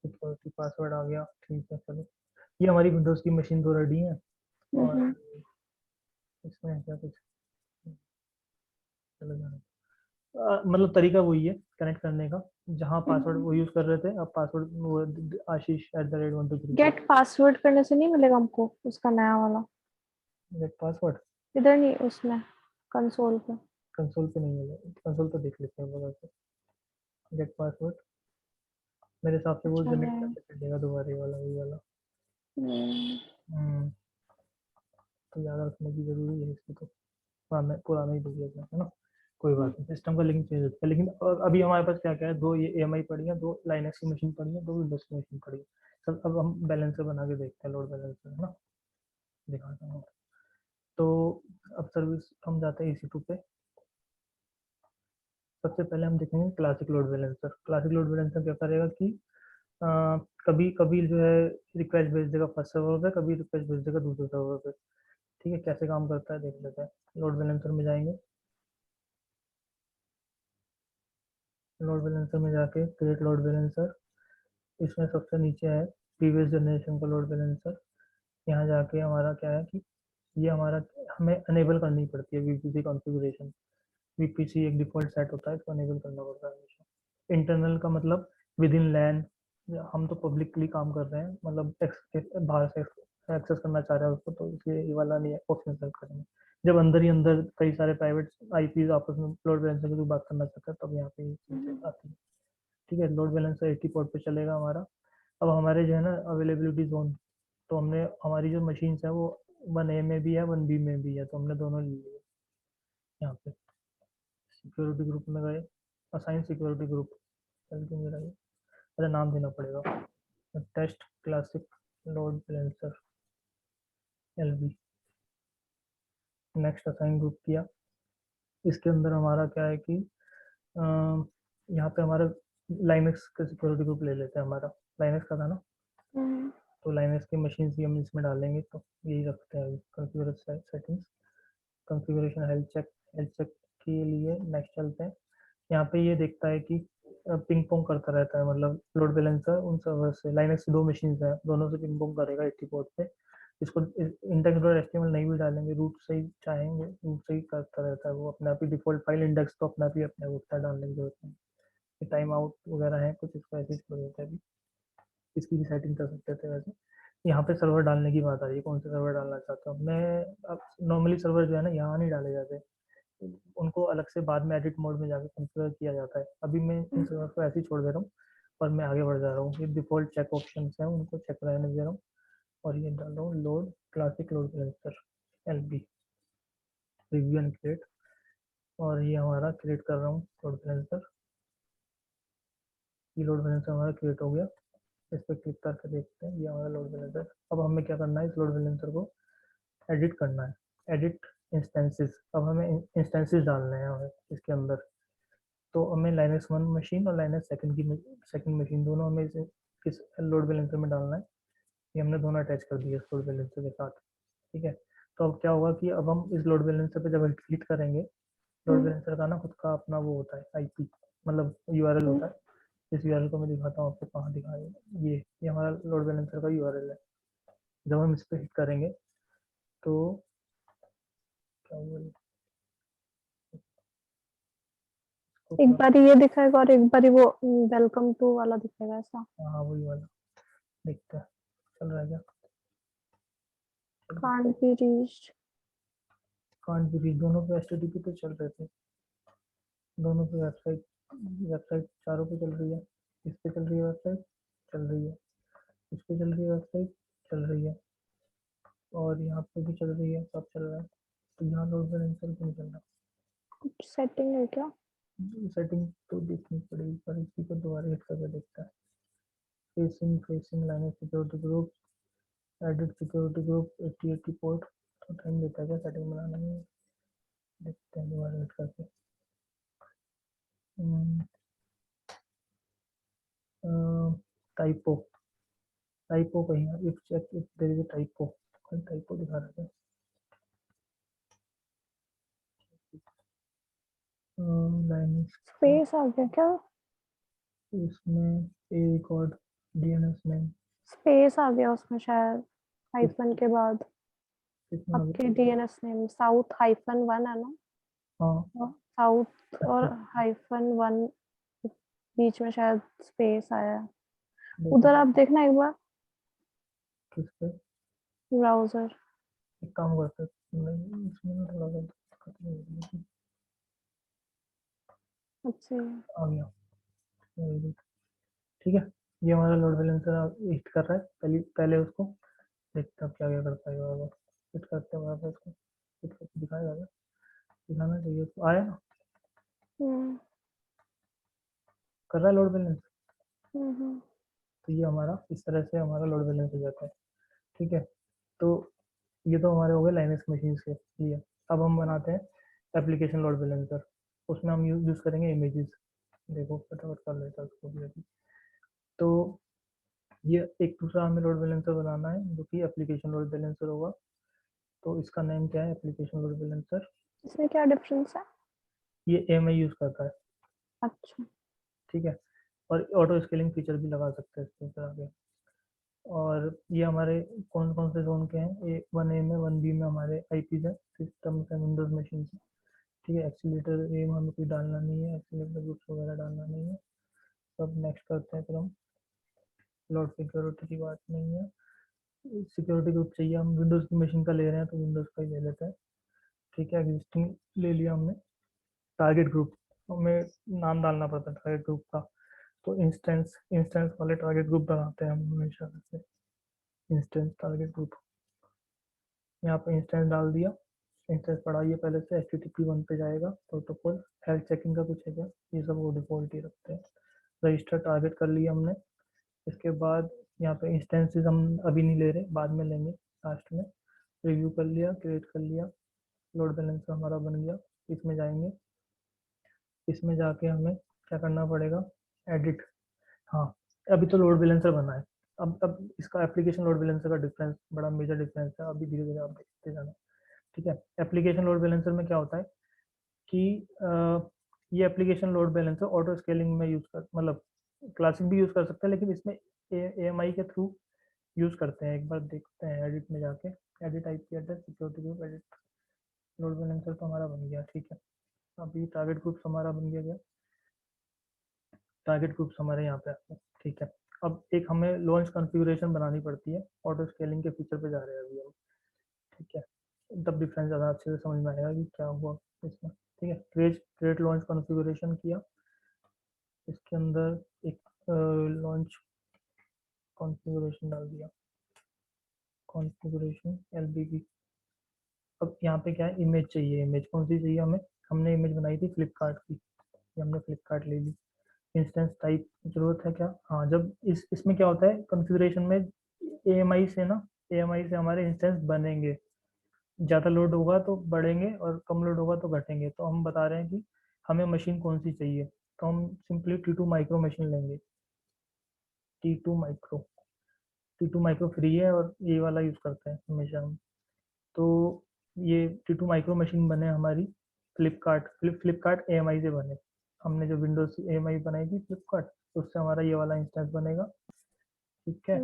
Speaker 1: सिक्योरिटी पासवर्ड आ गया, ठीक है चलो। ये हमारी विंडोज़ की मशीन तो रेडी है, और
Speaker 2: हम्म।
Speaker 1: इसमें है क्या कुछ, चलो जाने, मतलब तरीका वही है कनेक्ट करने का, जहाँ पासवर्ड वो यूज़ कर रहे थे, अब पासवर्ड वो आशीष@123।
Speaker 2: गेट पासवर्ड करने से नहीं मिलेगा हमको उसका नया वाला?
Speaker 1: गेट पासवर्ड
Speaker 2: इधर नहीं, उसमें कंसोल पे।
Speaker 1: कंसोल पे नहीं मिलेगा, कंसोल पे देख लेते हैं बता के, गेट पासवर्ड मेरे हिसाब से वो
Speaker 2: अच्छा
Speaker 1: जनरेट
Speaker 2: है।
Speaker 1: करके चलेगा दोबारा, ये वाला वही वाला।
Speaker 2: हम्म।
Speaker 1: हम्म, तो याद रखने की जरूरी है इसकी, तो पुराना ही देख लेते हैं, है ना। कोई बात नहीं, सिस्टम का लिंक चेंज होता है, लेकिन अभी हमारे पास क्या क्या है, दो ये AMI पड़ी है, दो लाइनक्स की मशीन पड़ी है, दो विंडोज की मशीन पड़ी है। सर अब हम बैलेंसर बना के देखते हैं, लोड बैलेंसर है ना, दिखाता हूँ। तो अब सर्विस हम जाते हैं EC2 पे, सबसे पहले हम देखेंगे classic load balancer. Classic load balancer क्या करेगा कि अ, कभी कभी जो है रिक्वेस्ट भेज देगा फर्स्ट सर्वर पे, कभी रिक्वेस्ट भेज देगा दूसरे सर्वर पे। ठीक है, कैसे काम करता है देख लेते हैं। लोड बैलेंसर में जाएंगे, लोड बैलेंसर में जाके क्रिएट लोड बैलेंसर, इसमें सबसे नीचे है प्रीवियस जनरेशन का लोड बैलेंसर। यहाँ जाके हमारा क्या है कि ये हमारा हमें अनेबल करनी पड़ती है VPC कॉन्फ़िगरेशन। VPC एक डिफ़ॉल्ट सेट होता है, तो अनेबल करना पड़ता है हमेशा। इंटरनल का मतलब विद इन लैन, हम तो पब्लिकली काम कर रहे हैं, मतलब बाहर से एक्सेस करना चाह रहे हैं उसको, तो इसलिए ये वाला नहीं है ऑप्शन सेलेक्ट करेंगे। जब अंदर ही अंदर कई सारे प्राइवेट IPs आपस में लोड बैलेंसर की बात करना चाहते हैं, तब यहाँ पे ये चीज़ें आती है। ठीक है, लोड बैलेंसर 80 पोर्ट पे चलेगा हमारा। अब हमारे जो है ना अवेलेबिलिटी जोन, तो हमने हमारी जो मशीन्स है वो 1A में भी है 1B में भी है, तो हमने दोनों ले लिए। यहाँ पे सिक्योरिटी ग्रुप में गए, असाइन सिक्योरिटी ग्रुप, चल मेरा ये अरे नाम देना पड़ेगा, test classic load balancer LB, next assign group किया। इसके अंदर हमारा क्या है कि यहाँ पे हमारा लाइनक्स का सिक्योरिटी ग्रुप ले लेते हैं, हमारा लाइनक्स का था ना,
Speaker 2: हम्म।
Speaker 1: तो लाइनक्स की मशीन ही हम इसमें डालेंगे, तो यही रखते हैं अभी configuration settings, configuration health check के लिए नेक्स्ट चलते हैं। यहाँ पे ये देखता है कि पिंग पोंग करता रहता है, मतलब लोड बैलेंसर उन सर्वर से, लाइनक्स की दो मशीन है, दोनों से पिंग पोंग करेगा 80 पोर्ट पे। इसको इंडेक्स डॉट HTML नहीं भी डालेंगे, रूट से ही चाहेंगे रूट से ही करता रहता है वो अपने आप ही, डिफॉल्ट फाइल इंडेक्स तो अपने आप ही अपने उठता है, डालने की जरूरत नहीं। टाइम आउट वगैरह है कुछ, इसको ऐसे ही छोड़ देते हैं अभी, इसकी भी सेटिंग कर सकते थे वैसे। यहाँ पे सर्वर डालने की बात आ रही है, कौन से सर्वर डालना चाहता हूँ मैं। अब नॉर्मली सर्वर जो है ना यहाँ नहीं डाले जाते, उनको अलग से बाद में एडिट मोड में जाके कॉन्फ़िगर किया जाता है। अभी मैं इन सर्वर को ऐसे ही छोड़ दे रहा हूँ और मैं आगे बढ़ जा रहा हूँ। ये डिफ़ॉल्ट चेक ऑप्शन हैं, उनको चेक रहने दे रहा हूँ, और ये डाल रहा हूँ load classic load balancer LB, review and create, और ये हमारा क्रिएट कर रहा हूँ लोड बैलेंसर। ये लोड बैलेंसर हमारा क्रिएट हो गया, इस पर क्लिक करके देखते हैं, ये हमारा लोड बैलेंसर। अब हमें क्या करना है, इस लोड बैलेंसर को एडिट करना है, एडिट इंस्टेंसेस। अब हमें इंस्टेंसेस डालने हैं हमें इसके अंदर। तो हमें लाइनक्स 1 मशीन और लाइनक्स सेकंड मशीन दोनों हमें इस लोड बैलेंसर में डालना है। ये हमने दोनों अटैच कर दिया इस लोड बैलेंसर के साथ। ठीक है, तो अब क्या होगा कि अब हम इस लोड बैलेंसर पे जब हिट करेंगे, लोड बैलेंसर का ना खुद का अपना वो होता है आईपी, मतलब यूआरएल होता है। इस यूआरएल को मैं दिखाता हूँ आपको, कहाँ दिखाया, ये हमारा लोड बैलेंसर का यूआरएल है। जब हम इस पर हिट करेंगे तो क्या हुआ,
Speaker 2: एक बार ये दिखाएगा और एक बार वो वेलकम टू वाला दिखाएगा ऐसा।
Speaker 1: हाँ वही वाला, देखते हैं चल रहा है क्या।
Speaker 2: Can't be reached.
Speaker 1: Can't be reach, दोनों पे एचटीटीपी पे चल रहे थे, दोनों पे वेबसाइट, वेबसाइट चारों पे चल रही है। इस पे चल रही है वेबसाइट, चल रही है। इस पे चल रही है वेबसाइट, चल रही है। और यहाँ पे भी चल रही है, सब चल रहा है। तो यहाँ लोड बैलेंसर क्यों नहीं चल रहा।
Speaker 2: कुछ सेटिंग है क्या?
Speaker 1: सेटिंग तो देखनी पड़ेगी, पर इसी को दोबारा हिट करके देखता है। Facing Linux security group, edit security group 8080 port. तो टाइम देता है क्या सेटिंग बनाने में, देखते हैं दोबारा हिट करके। टाइपो, टाइपो कहीं, if check if there is a typo, कहीं टाइपो दिखा रहा है। लाइनक्स
Speaker 2: स्पेस आ गया क्या?
Speaker 1: इसमें ए रिकॉर्ड डीएनएस में
Speaker 2: स्पेस आ गया उसमें शायद,
Speaker 1: किस
Speaker 2: हाइफन के बाद।
Speaker 1: कितना आ गया।
Speaker 2: आपके DNS name south hyphen one है ना?
Speaker 1: हाँ
Speaker 2: साउथ और
Speaker 1: अच्छा,
Speaker 2: हाइफन वन बीच में शायद स्पेस आया है।
Speaker 1: देखो
Speaker 2: उधर आप देखना एक बार
Speaker 1: किस पे।
Speaker 2: ब्राउजर।
Speaker 1: एक काम करते हैं, नहीं इसमें ना थोड़ा सा दिक्कत नहीं होगी।
Speaker 2: अच्छा।
Speaker 1: आ गया, वेरी गुड। ठीक है, ये हमारा लोड बैलेंसर हिट कर रहा है। पहले पहले उसको देखते हैं क्या क्या कर पाएगा। अगर हिट करते हैं बराबर उसको, हिट करके दिखाएगा क्या, दिखाना चाहिए उसको। आया,
Speaker 2: हम्म
Speaker 1: कर रहा है लोड बैलेंस।
Speaker 2: हम्म।
Speaker 1: तो ये हमारा इस तरह से हमारा लोड बैलेंस हो जाता है। ठीक है, तो ये तो हमारे हो गए लाइनक्स मशीन के लिए। अब हम बनाते हैं एप्लीकेशन लोड बैलेंसर। उसमें हम यूज़ करेंगे इमेजेस। देखो फटाफट कर लेता है उसको भी अभी। तो ये एक दूसरा हमें लोड बैलेंसर बनाना है जो कि एप्लीकेशन लोड बैलेंसर होगा। तो इसका नेम क्या है, एप्लीकेशन लोड बैलेंसर।
Speaker 2: इसमें क्या डिफरेंस है?
Speaker 1: ये एएमआई यूज़ करता है।
Speaker 2: अच्छा।
Speaker 1: ठीक है, और ऑटो स्केलिंग फीचर भी लगा सकते हैं इसके ऊपर आगे। और ये हमारे कौन कौन से जोन के हैं, ए 1A में 1B में हमारे आईपीज है, सिस्टम से विंडोज मशीन से। ठीक है, एक्सीलेटर ए में हमें कोई डालना नहीं है, एक्सीलेटर ग्रुप्स वगैरह डालना नहीं है। सब नेक्स्ट करते हैं फिर हम। लॉड सिक्योरिटी की बात नहीं है, सिक्योरिटी ग्रुप चाहिए, हम विंडोज़ की मशीन का ले रहे हैं तो विंडोज़ का ही ले लेते हैं। ठीक है, एग्जिस्टिंग ले लिया हमने। टारगेट ग्रुप, हमें नाम डालना पड़ता है टारगेट ग्रुप का। तो इंस्टेंस इंस्टेंस वाले टारगेट ग्रुप बनाते हैं हम हमेशा से। इंस्टेंस टारगेट ग्रुप, यहाँ पे इंस्टेंस डाल दिया। इंस्टेंस बढ़ाइए पहले से, H T T P one पे जाएगा प्रोटोकॉल। हेल्थ चेकिंग का कुछ है क्या, ये सब वो डिफॉल्ट ही रखते हैं। रजिस्टर टारगेट कर लिया हमने। इसके बाद यहाँ पे इंस्टेंसेस हम अभी नहीं ले रहे, बाद में लेंगे लास्ट में। रिव्यू कर लिया, क्रिएट कर लिया, लोड बैलेंसर हमारा बन गया। इसमें जाएंगे, इसमें जाके हमें क्या करना पड़ेगा, एडिट। हाँ, अभी तो लोड बैलेंसर बना है। अब इसका एप्लीकेशन लोड बैलेंसर का डिफरेंस, बड़ा मेजर डिफरेंस है, अभी धीरे धीरे आप देखते जाना। ठीक है, एप्लीकेशन लोड बैलेंसर में क्या होता है कि ये application load balancer auto scaling में यूज कर, मतलब क्लासिक भी यूज कर सकते हैं, लेकिन इसमें एएमआई के थ्रू यूज करते हैं। एक बार देखते हैं एडिट में जाके, edit IP address security group edit. Load balancer तो हमारा बन गया। ठीक है, अभी टारगेट ग्रुप्स हमारा बन गया। टारगेट ग्रुप्स हमारे यहाँ पे आते हैं। ठीक है, अब एक हमें लॉन्च कॉन्फ़िगरेशन बनानी पड़ती है। ऑटो स्केलिंग के फीचर पे जा रहे हैं अभी हम। ठीक है, तब डिफरेंस ज़्यादा अच्छे से समझ में आएगा कि क्या हुआ इसमें। ठीक है, क्रिएट लॉन्च कॉन्फ़िगरेशन किया। इसके अंदर एक लॉन्च कॉन्फ़िगरेशन डाल दिया, कॉन्फ़िगरेशन एलबीबी। अब यहाँ पे क्या है, इमेज चाहिए। इमेज कौन सी चाहिए हमें, हमने इमेज बनाई थी फ्लिपकार्ट की, ये हमने फ्लिपकार्ट ले ली। इंस्टेंस टाइप जरूरत है क्या, हाँ, जब इसमें क्या होता है कॉन्फ़िगरेशन में, एएमआई से ना, एएमआई से हमारे इंस्टेंस बनेंगे। ज़्यादा लोड होगा तो बढ़ेंगे और कम लोड होगा तो घटेंगे। तो हम बता रहे हैं कि हमें मशीन कौन सी चाहिए, तो हम सिंपली T2 माइक्रो मशीन लेंगे। T2 micro, T2 micro free है और ये वाला यूज़ करते हैं हमेशा हम। तो ये T2 माइक्रो मशीन बने हमारी फ्लिपकार्ट AMI से बने। हमने जो विंडोज़ AMI बनाई थी फ्लिपकार्ट, उससे हमारा ये वाला इंस्टेंस बनेगा। ठीक है,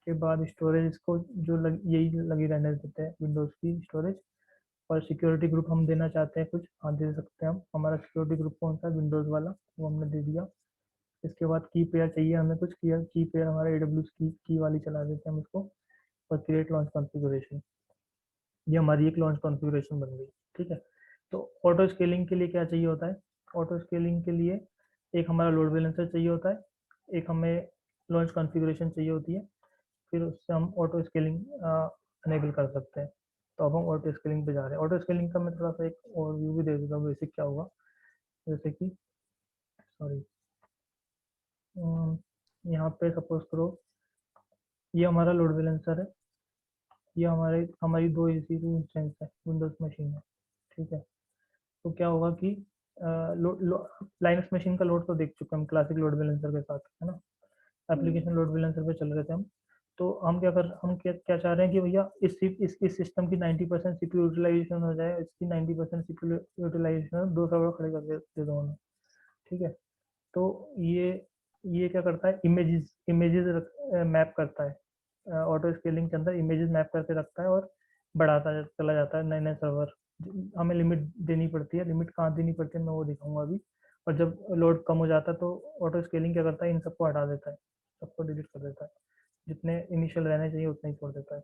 Speaker 1: के बाद स्टोरेज इसको यही लगी रहने देते हैं, विंडोज़ की स्टोरेज। और सिक्योरिटी ग्रुप हम देना चाहते हैं कुछ, हाँ दे सकते हैं हम। हमारा सिक्योरिटी ग्रुप कौन सा है, विंडोज़ वाला, वो हमने दे दिया। इसके बाद की पेयर चाहिए हमें कुछ, की पेयर हमारा AWS की वाली चला देते हैं हम इसको। और क्रिएट लॉन्च कॉन्फ़िगरेशन, ये हमारी एक लॉन्च कॉन्फ़िगरेशन बन गई। ठीक है, तो ऑटो स्केलिंग के लिए क्या चाहिए होता है, ऑटो स्केलिंग के लिए एक हमारा लोड बैलेंसर चाहिए होता है, एक हमें लॉन्च कॉन्फ़िगरेशन चाहिए होती है, फिर उससे हम ऑटो स्केलिंग अनेबल कर सकते हैं। तो अब हम ऑटो स्केलिंग पे जा रहे हैं। ऑटो स्केलिंग का मैं थोड़ा सा एक ओवरव्यू भी दे देता हूँ, बेसिक क्या होगा। जैसे कि सॉरी, यहाँ पे सपोज करो ये हमारा लोड बैलेंसर है, ये हमारी दो EC2 इंस्टेंस है, विंडोज मशीन है। ठीक है, तो क्या होगा कि लाइनक्स मशीन का लोड तो देख चुके हैं हम क्लासिक लोड बैलेंसर के साथ, है ना। एप्लीकेशन लोड बैलेंसर पे चल रहे थे हम। तो हम क्या चाह रहे हैं कि भैया इस सिस्टम की 90% CPU यूटिलाइजेशन हो जाए, इसकी 90% CPU यूटिलाइजेशन, दो सर्वर खड़े कर दे दो हमें। ठीक है, तो ये क्या करता है, इमेजेस मैप करता है, ऑटो स्केलिंग के अंदर इमेजेस मैप करके रखता है और बढ़ाता चला जाता है नए नए सर्वर। हमें लिमिट देनी पड़ती है, लिमिट कहाँ देनी पड़ती है मैं वो दिखाऊंगा अभी। और जब लोड कम हो जाता है तो ऑटो स्केलिंग क्या करता है, इन सबको हटा देता है, सबको डिलीट कर देता है, जितने इनिशियल रहने चाहिए उतने ही छोड़ देता है।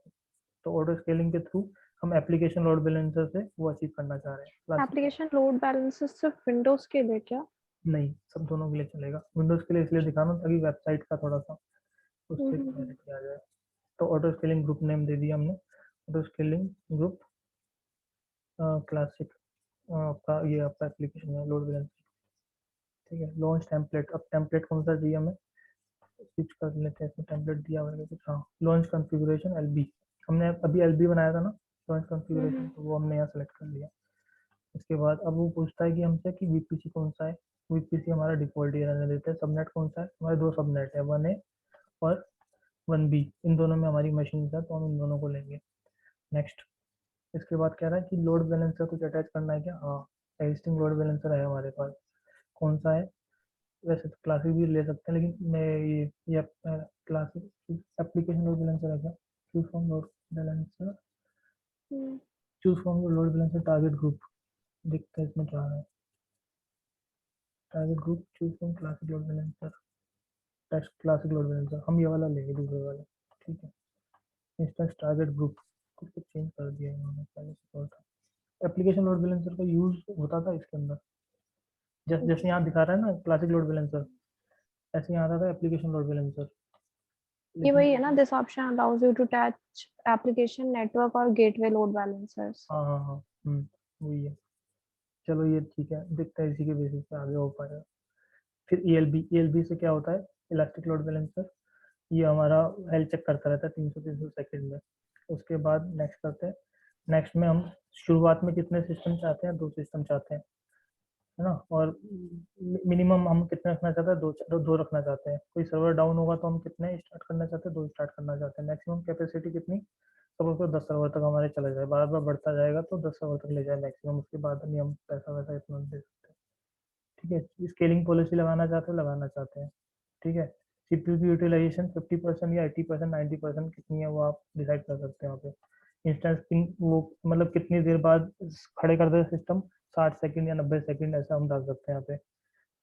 Speaker 1: तो ऑटो स्केलिंग के थ्रू हम एप्लीकेशन लोड बैलेंसर से वो अचीव करना चाह रहे हैं क्लासिक।
Speaker 2: एप्लीकेशन लोड बैलेंसेस सिर्फ विंडोज के लिए क्या?
Speaker 1: नहीं, सब दोनों के लिए चलेगा। विंडोज़ के लिए इसलिए दिखा रहा हूँ ताकि वेबसाइट का थोड़ा-सा उससे
Speaker 2: हम्म।
Speaker 1: क्लैरिटी आ जाए। तो ऑटो स्केलिंग ग्रुप नेम दे दिया हमने, ऑटो स्केलिंग ग्रुप क्लासिक आपका ये आपका एप्लीकेशन है लोड बैलेंसर। ठीक है, लॉन्च टेम्पलेट, अब टेम्पलेट कौन सा चाहिए हमें, स्विच कर लेते हैं, इसमें टेम्पलेट दिया हुआ है कुछ, हाँ लॉन्च कॉन्फ़िगरेशन LB। हमने अभी LB बनाया था ना लॉन्च कॉन्फ़िगरेशन, तो वो हमने यहाँ सेलेक्ट कर लिया। इसके बाद अब वो पूछता है कि हमसे कि VPC कौन सा है। VPC हमारा डिफ़ॉल्ट ही रहने देते हैं। सबनेट कौन सा है, हमारे दो सबनेट है, 1A और 1B, इन दोनों में हमारी मशीन है तो हम इन दोनों को लेंगे। नेक्स्ट, इसके बाद कह रहा है कि लोड बैलेंसर कुछ अटैच करना है क्या, हाँ एग्जिस्टिंग लोड बैलेंसर है हमारे पास। कौन सा है, वैसे तो क्लासिक भी ले सकते हैं लेकिन मैं ये क्लासिक एप्लीकेशन लोड बैलेंसर है क्या, choose from load balancer, choose from load balancer target group, देखते हैं इसमें क्या है। Target group choose from classic load balancer, text classic load balancer, हम ये वाला लेंगे दूसरे वाला। ठीक है, इंस्टेंस टारगेट ग्रुप कुछ कुछ चेंज कर दिया इन्होंने, पहले से और था। एप्लीकेशन लोड बैलेंसर का यूज होता था इसके अंदर, जैसे यहाँ दिखा रहा है ना क्लासिक लोड बैलेंसर, ऐसे यहाँ आता था एप्लीकेशन लोड बैलेंसर।
Speaker 2: ये
Speaker 1: लेकिन
Speaker 2: वही है ना, this option allows you to attach application network और गेटवे लोड बैलेंसर्स।
Speaker 1: हाँ हाँ हाँ, वही है। चलो ये ठीक है, देखते हैं इसी के बेसिस पे आगे हो पाएगा। फिर ELB से क्या होता है, इलास्टिक लोड बैलेंसर। ये हमारा हेल्थ चेक करता रहता है 300 सेकंड में। उसके बाद नेक्स्ट करते हैं। नेक्स्ट में हम शुरुआत में कितने सिस्टम चाहते हैं, दो सिस्टम चाहते हैं, है ना। और मिनिमम हम कितने रखना चाहते हैं, दो रखना चाहते हैं। कोई सर्वर डाउन होगा तो हम कितने स्टार्ट करना चाहते हैं, दो स्टार्ट करना चाहते हैं। मैक्सिमम कैपेसिटी कितनी, सपोज को 10 सर्वर तक हमारे चला जाए, बार बार बढ़ता जाएगा तो 10 सर्वर तक ले जाए मैक्सिमम, उसके बाद नहीं हम पैसा वैसा इतना दे सकते हैं। ठीक है, स्केलिंग पॉलिसी लगाना चाहते हैं, लगाना चाहते हैं। ठीक है, CPU की यूटिलाइजेशन 50% या 80%, 90% कितनी है वो आप डिसाइड कर सकते हैं वहाँ पे। इंस्टेंस पिंग वो मतलब कितनी देर बाद खड़े कर दे सिस्टम, 60 सेकंड या 90 सेकंड, ऐसा हम डाल सकते हैं यहाँ पे।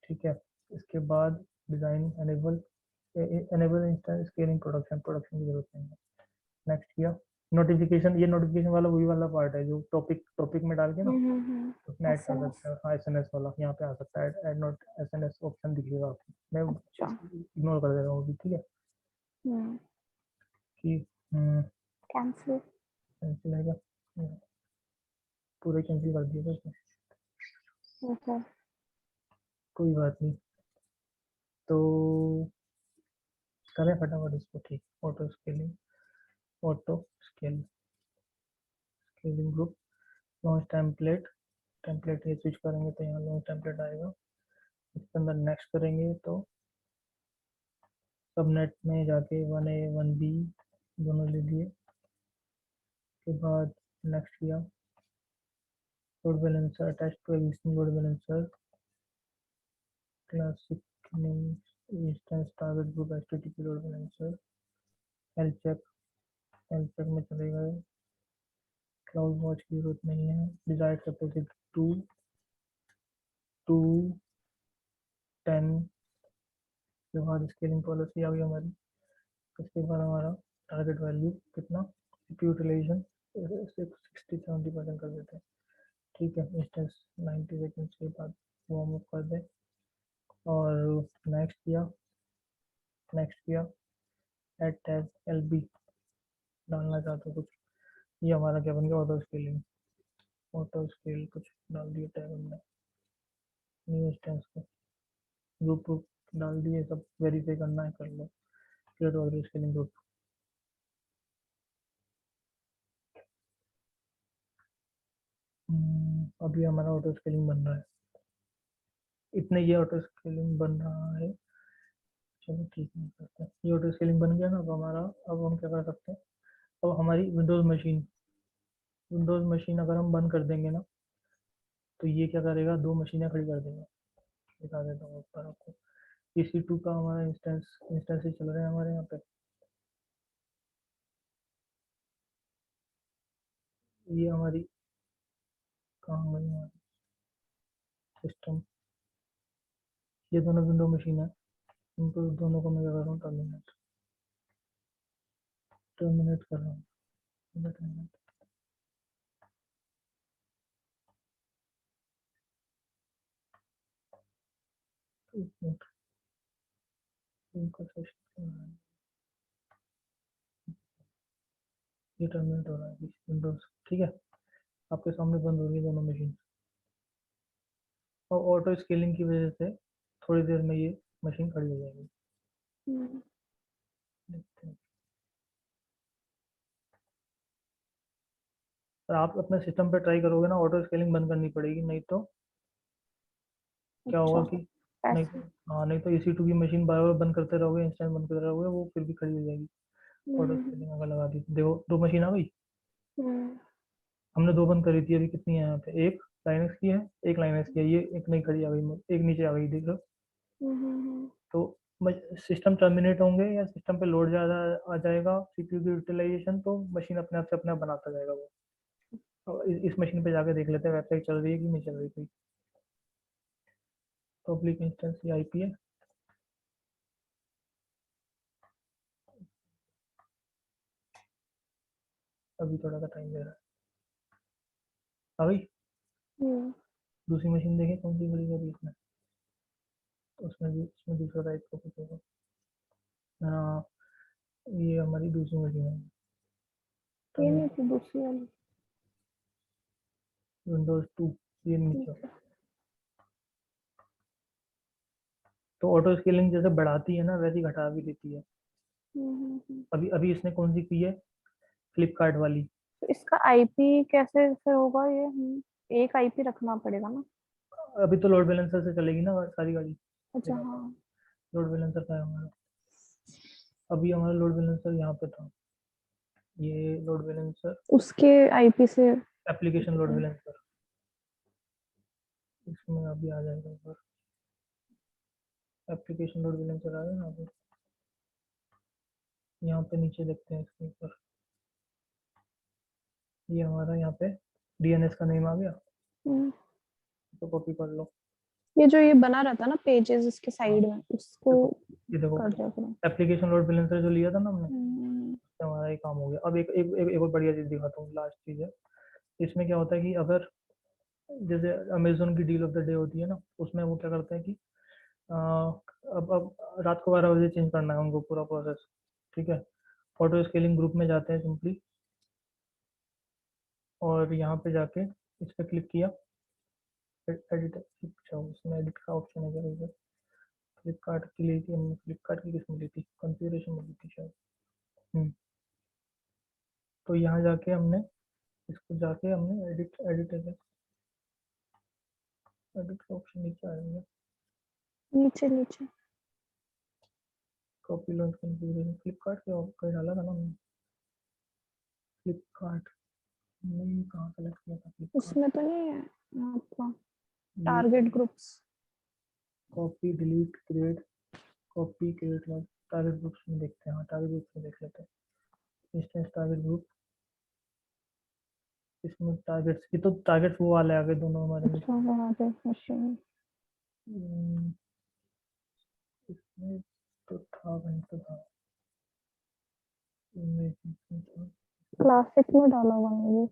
Speaker 1: ठीक है, इसके बाद design enable instance scaling production की जरूरत नहीं है। नेक्स्ट किया, नोटिफिकेशन, ये नोटिफिकेशन वाला वही वाला पार्ट है जो टॉपिक में डाल के ना उसमें ऐड कर
Speaker 2: एसएमएस।
Speaker 1: सकते हैं। हाँ SMS वाला यहाँ पे आ सकता है, ऐड नोट SMS ऑप्शन दिखेगा आपको। मैं
Speaker 2: अच्छा।
Speaker 1: इग्नोर कर दे रहा हूँ अभी। ठीक है, कि
Speaker 2: कैंसिल।
Speaker 1: कैंसिल है क्या, पूरे कैंसिल कर दिया था,
Speaker 2: ओके।
Speaker 1: कोई बात नहीं। तो करें फटाफट इसको ठीक। Auto scaling, auto scale scaling group, launch template, template ये स्विच करेंगे तो यहाँ लॉन्च टेम्पलेट आएगा। इसके अंदर नेक्स्ट करेंगे तो सबनेट में जाके 1A 1B दोनों ले लिए। के बाद नेक्स्ट किया, load balancer attach to existing load balancer, classic instance target group HTTP load balancer, health check में चले गए, क्लाउड वॉच की जरूरत नहीं है, डिजायर्ड कैपेसिटी 2 10 के बाद स्केलिंग पॉलिसी आ गई हमारी। इसके बाद हमारा टारगेट वैल्यू कितना, सीपीयू यूटिलाइजेशन 60-70% कर देते हैं। ठीक है, इंस्टेंस 90 सेकेंड्स के बाद वार्म अप कर दें और नेक्स्ट किया एड टैग एलबी डालना चाहते हो कुछ, ये हमारा क्या बन गया, ऑटो स्केल कुछ डाल दिया टैग हमने, न्यू इंस्टेंस को ग्रुप डाल दिए, सब वेरीफाई करना है कर लो, क्रिएट ऑटो स्केलिंग ग्रुप। अभी हमारा ऑटो स्केलिंग बन रहा है, इतने ये ऑटो स्केलिंग बन रहा है। चलो ठीक है, करते हैं, ये ऑटो स्केलिंग बन गया ना। अब हम क्या कर सकते हैं, अब हमारी विंडोज़ मशीन अगर हम बंद कर देंगे ना, तो ये क्या करेगा, 2 मशीनें खड़ी कर देगा। दिखा देता हूँ ऊपर आपको, EC2 का हमारा इंस्टेंस चल रहे हैं हमारे यहाँ पे। ये हमारी कहाँ गई हमारी सिस्टम, ये दोनों विंडो मशीन है, इनको दोनों को मैं क्या कर रहा हूँ, टर्मिनेट कर रहा हूँ। ये टर्मिनेट हो रहा है विंडोज। ठीक है, आपके सामने बंद हो रही है दोनों मशीन, और ऑटो स्केलिंग की वजह से थोड़ी देर में ये मशीन खड़ी हो जाएगी। देखते हैं, और आप अपने सिस्टम पे ट्राई करोगे ना, ऑटो स्केलिंग बंद करनी पड़ेगी, नहीं तो क्या होगा
Speaker 2: अच्छा,
Speaker 1: कि नहीं
Speaker 2: ऐसे।
Speaker 1: तो, हाँ नहीं तो EC2 की मशीन बार बार बंद करते रहोगे, इंस्टेंट बंद करते रहोगे, वो फिर भी खड़ी हो जाएगी। ऑटो
Speaker 2: हम्म
Speaker 1: स्केलिंग अगर लगा दी, देखो 2 मशीन आ गई,
Speaker 2: हम्म
Speaker 1: हमने 2 बंद करी थी, अभी कितनी है यहाँ पे, एक लाइनक्स की है, एक लाइनक्स की है, ये एक नई खड़ी आ गई, एक नीचे आ गई, देख लो।
Speaker 2: हम्म
Speaker 1: तो सिस्टम टर्मिनेट होंगे या सिस्टम पे लोड ज़्यादा आ जाएगा, सीपीयू की यूटिलाइजेशन, तो मशीन अपने आप से अपने आप बनाता जाएगा वो। और इस मशीन पे जाके देख लेते हैं वेबसाइट चल रही है कि नहीं चल रही कोई। पब्लिक इंस्टेंस ये आईपी है, अभी थोड़ा सा टाइम ले रहा है। आ गई
Speaker 2: हम्म
Speaker 1: दूसरी मशीन, देखें कौन सी खड़ी है इसमें, तो उसमें दूसरा टाइप का कुछ होगा। हाँ, ये हमारी दूसरी मशीन है,
Speaker 2: ये नहीं
Speaker 1: टर्मिनेट
Speaker 2: थी दूसरी वाली।
Speaker 1: Windows 2, ये नीचे।
Speaker 2: ठीक है।
Speaker 1: तो ऑटो स्केलिंग जैसे बढ़ाती है ना, वैसे ही घटा भी देती है।
Speaker 2: हम्म।
Speaker 1: अभी अभी इसने कौन सी की है, फ्लिपकार्ट वाली।
Speaker 2: तो इसका आईपी कैसे फिर होगा ये? एक आईपी रखना पड़ेगा ना?
Speaker 1: अभी तो लोड बैलेंसर से चलेगी ना सारी गाड़ी।
Speaker 2: अच्छा,
Speaker 1: दिखाता हूँ,
Speaker 2: हाँ।
Speaker 1: लोड बैलेंसर का है हमारा, अभी हमारा लोड बैलेंसर यहाँ पे था, ये लोड बैलेंसर,
Speaker 2: उसके आईपी से।
Speaker 1: एप्लीकेशन लोड बैलेंसर, इसमें अभी आ जाएगा ऊपर, एप्लीकेशन लोड बैलेंसर आ गया ना अभी, यहाँ पे नीचे देखते हैं इसके ऊपर, ये हमारा यहाँ पे DNS का नेम आ गया,
Speaker 2: हम्म,
Speaker 1: तो कॉपी कर लो।
Speaker 2: ये जो ये बना रहता है ना पेजेस इसके
Speaker 1: हाँ
Speaker 2: साइड में, उसको
Speaker 1: देखो, ये देखो
Speaker 2: कर दिया करो।
Speaker 1: एप्लीकेशन लोड बैलेंसर जो लिया था ना हमने,
Speaker 2: हम्म
Speaker 1: इससे हमारा ये काम हो गया। अब एक और बढ़िया चीज़ दिखाता हूँ, लास्ट चीज़ है। इसमें क्या होता है कि अगर जैसे अमेजोन की डील ऑफ द डे होती है ना, उसमें वो क्या करते हैं कि अब रात को 12 बजे चेंज करना है उनको पूरा प्रोसेस। ठीक है, ऑटो स्केलिंग ग्रुप में जाते हैं सिंपली, और यहाँ पे जाके इस पर क्लिक किया, एडिट, अच्छा उसमें एडिट का ऑप्शन है क्या इधर, फ्लिपकार्ट की ली थी हमने, फ्लिपकार्ट की किसमें ली थी, कॉन्फ़िगरेशन में ली थी शायद। हम्म, तो यहाँ जाके हमने इसको जाके हमने एडिट एडिट एडिट का ऑप्शन नीचे आएगा,
Speaker 2: नीचे नीचे
Speaker 1: कॉपी लॉन्च कॉन्फ़िगरेशन फ्लिपकार्ट पे कहीं डाला था ना हमने, फ्लिपकार्ट नहीं, कहाँ सेलेक्ट किया था फ्लिपकार्ट,
Speaker 2: इसमें तो नहीं है आपका target groups.
Speaker 1: Copy delete create, copy create target groups में देखते हैं, हाँ टारगेट ग्रुप्स में देख लेते हैं, इंस्टेंस टारगेट ग्रुप, इसमें टारगेट्स, ये तो टारगेट्स वो वाले आ गए दोनों हमारे में।
Speaker 2: अच्छा वहाँ पे मशीन
Speaker 1: इसमें तो था वहीं तो था, फ्लिपकार्ट
Speaker 2: क्लासिक में डाला हुआ है ये।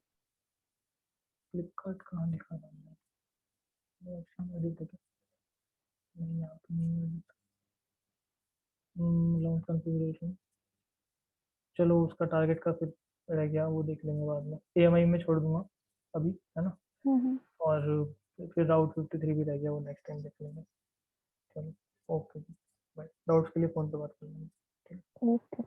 Speaker 1: कहाँ लिखा था हमने, ऑप्शन एडिट देखो, नहीं यहाँ पे नहीं है, लॉन्च कॉन्फ़िगरेशन, चलो उसका टारगेट का फिर रह गया, वो देख लेंगे बाद में, एएमआई में छोड़ दूंगा अभी, है ना, और फिर राउट 53 भी रह गया, वो नेक्स्ट टाइम देख लेंगे। चलो ओके जी, बाय, डाउट्स के लिए फ़ोन पे बात कर लेंगे।
Speaker 2: ओके।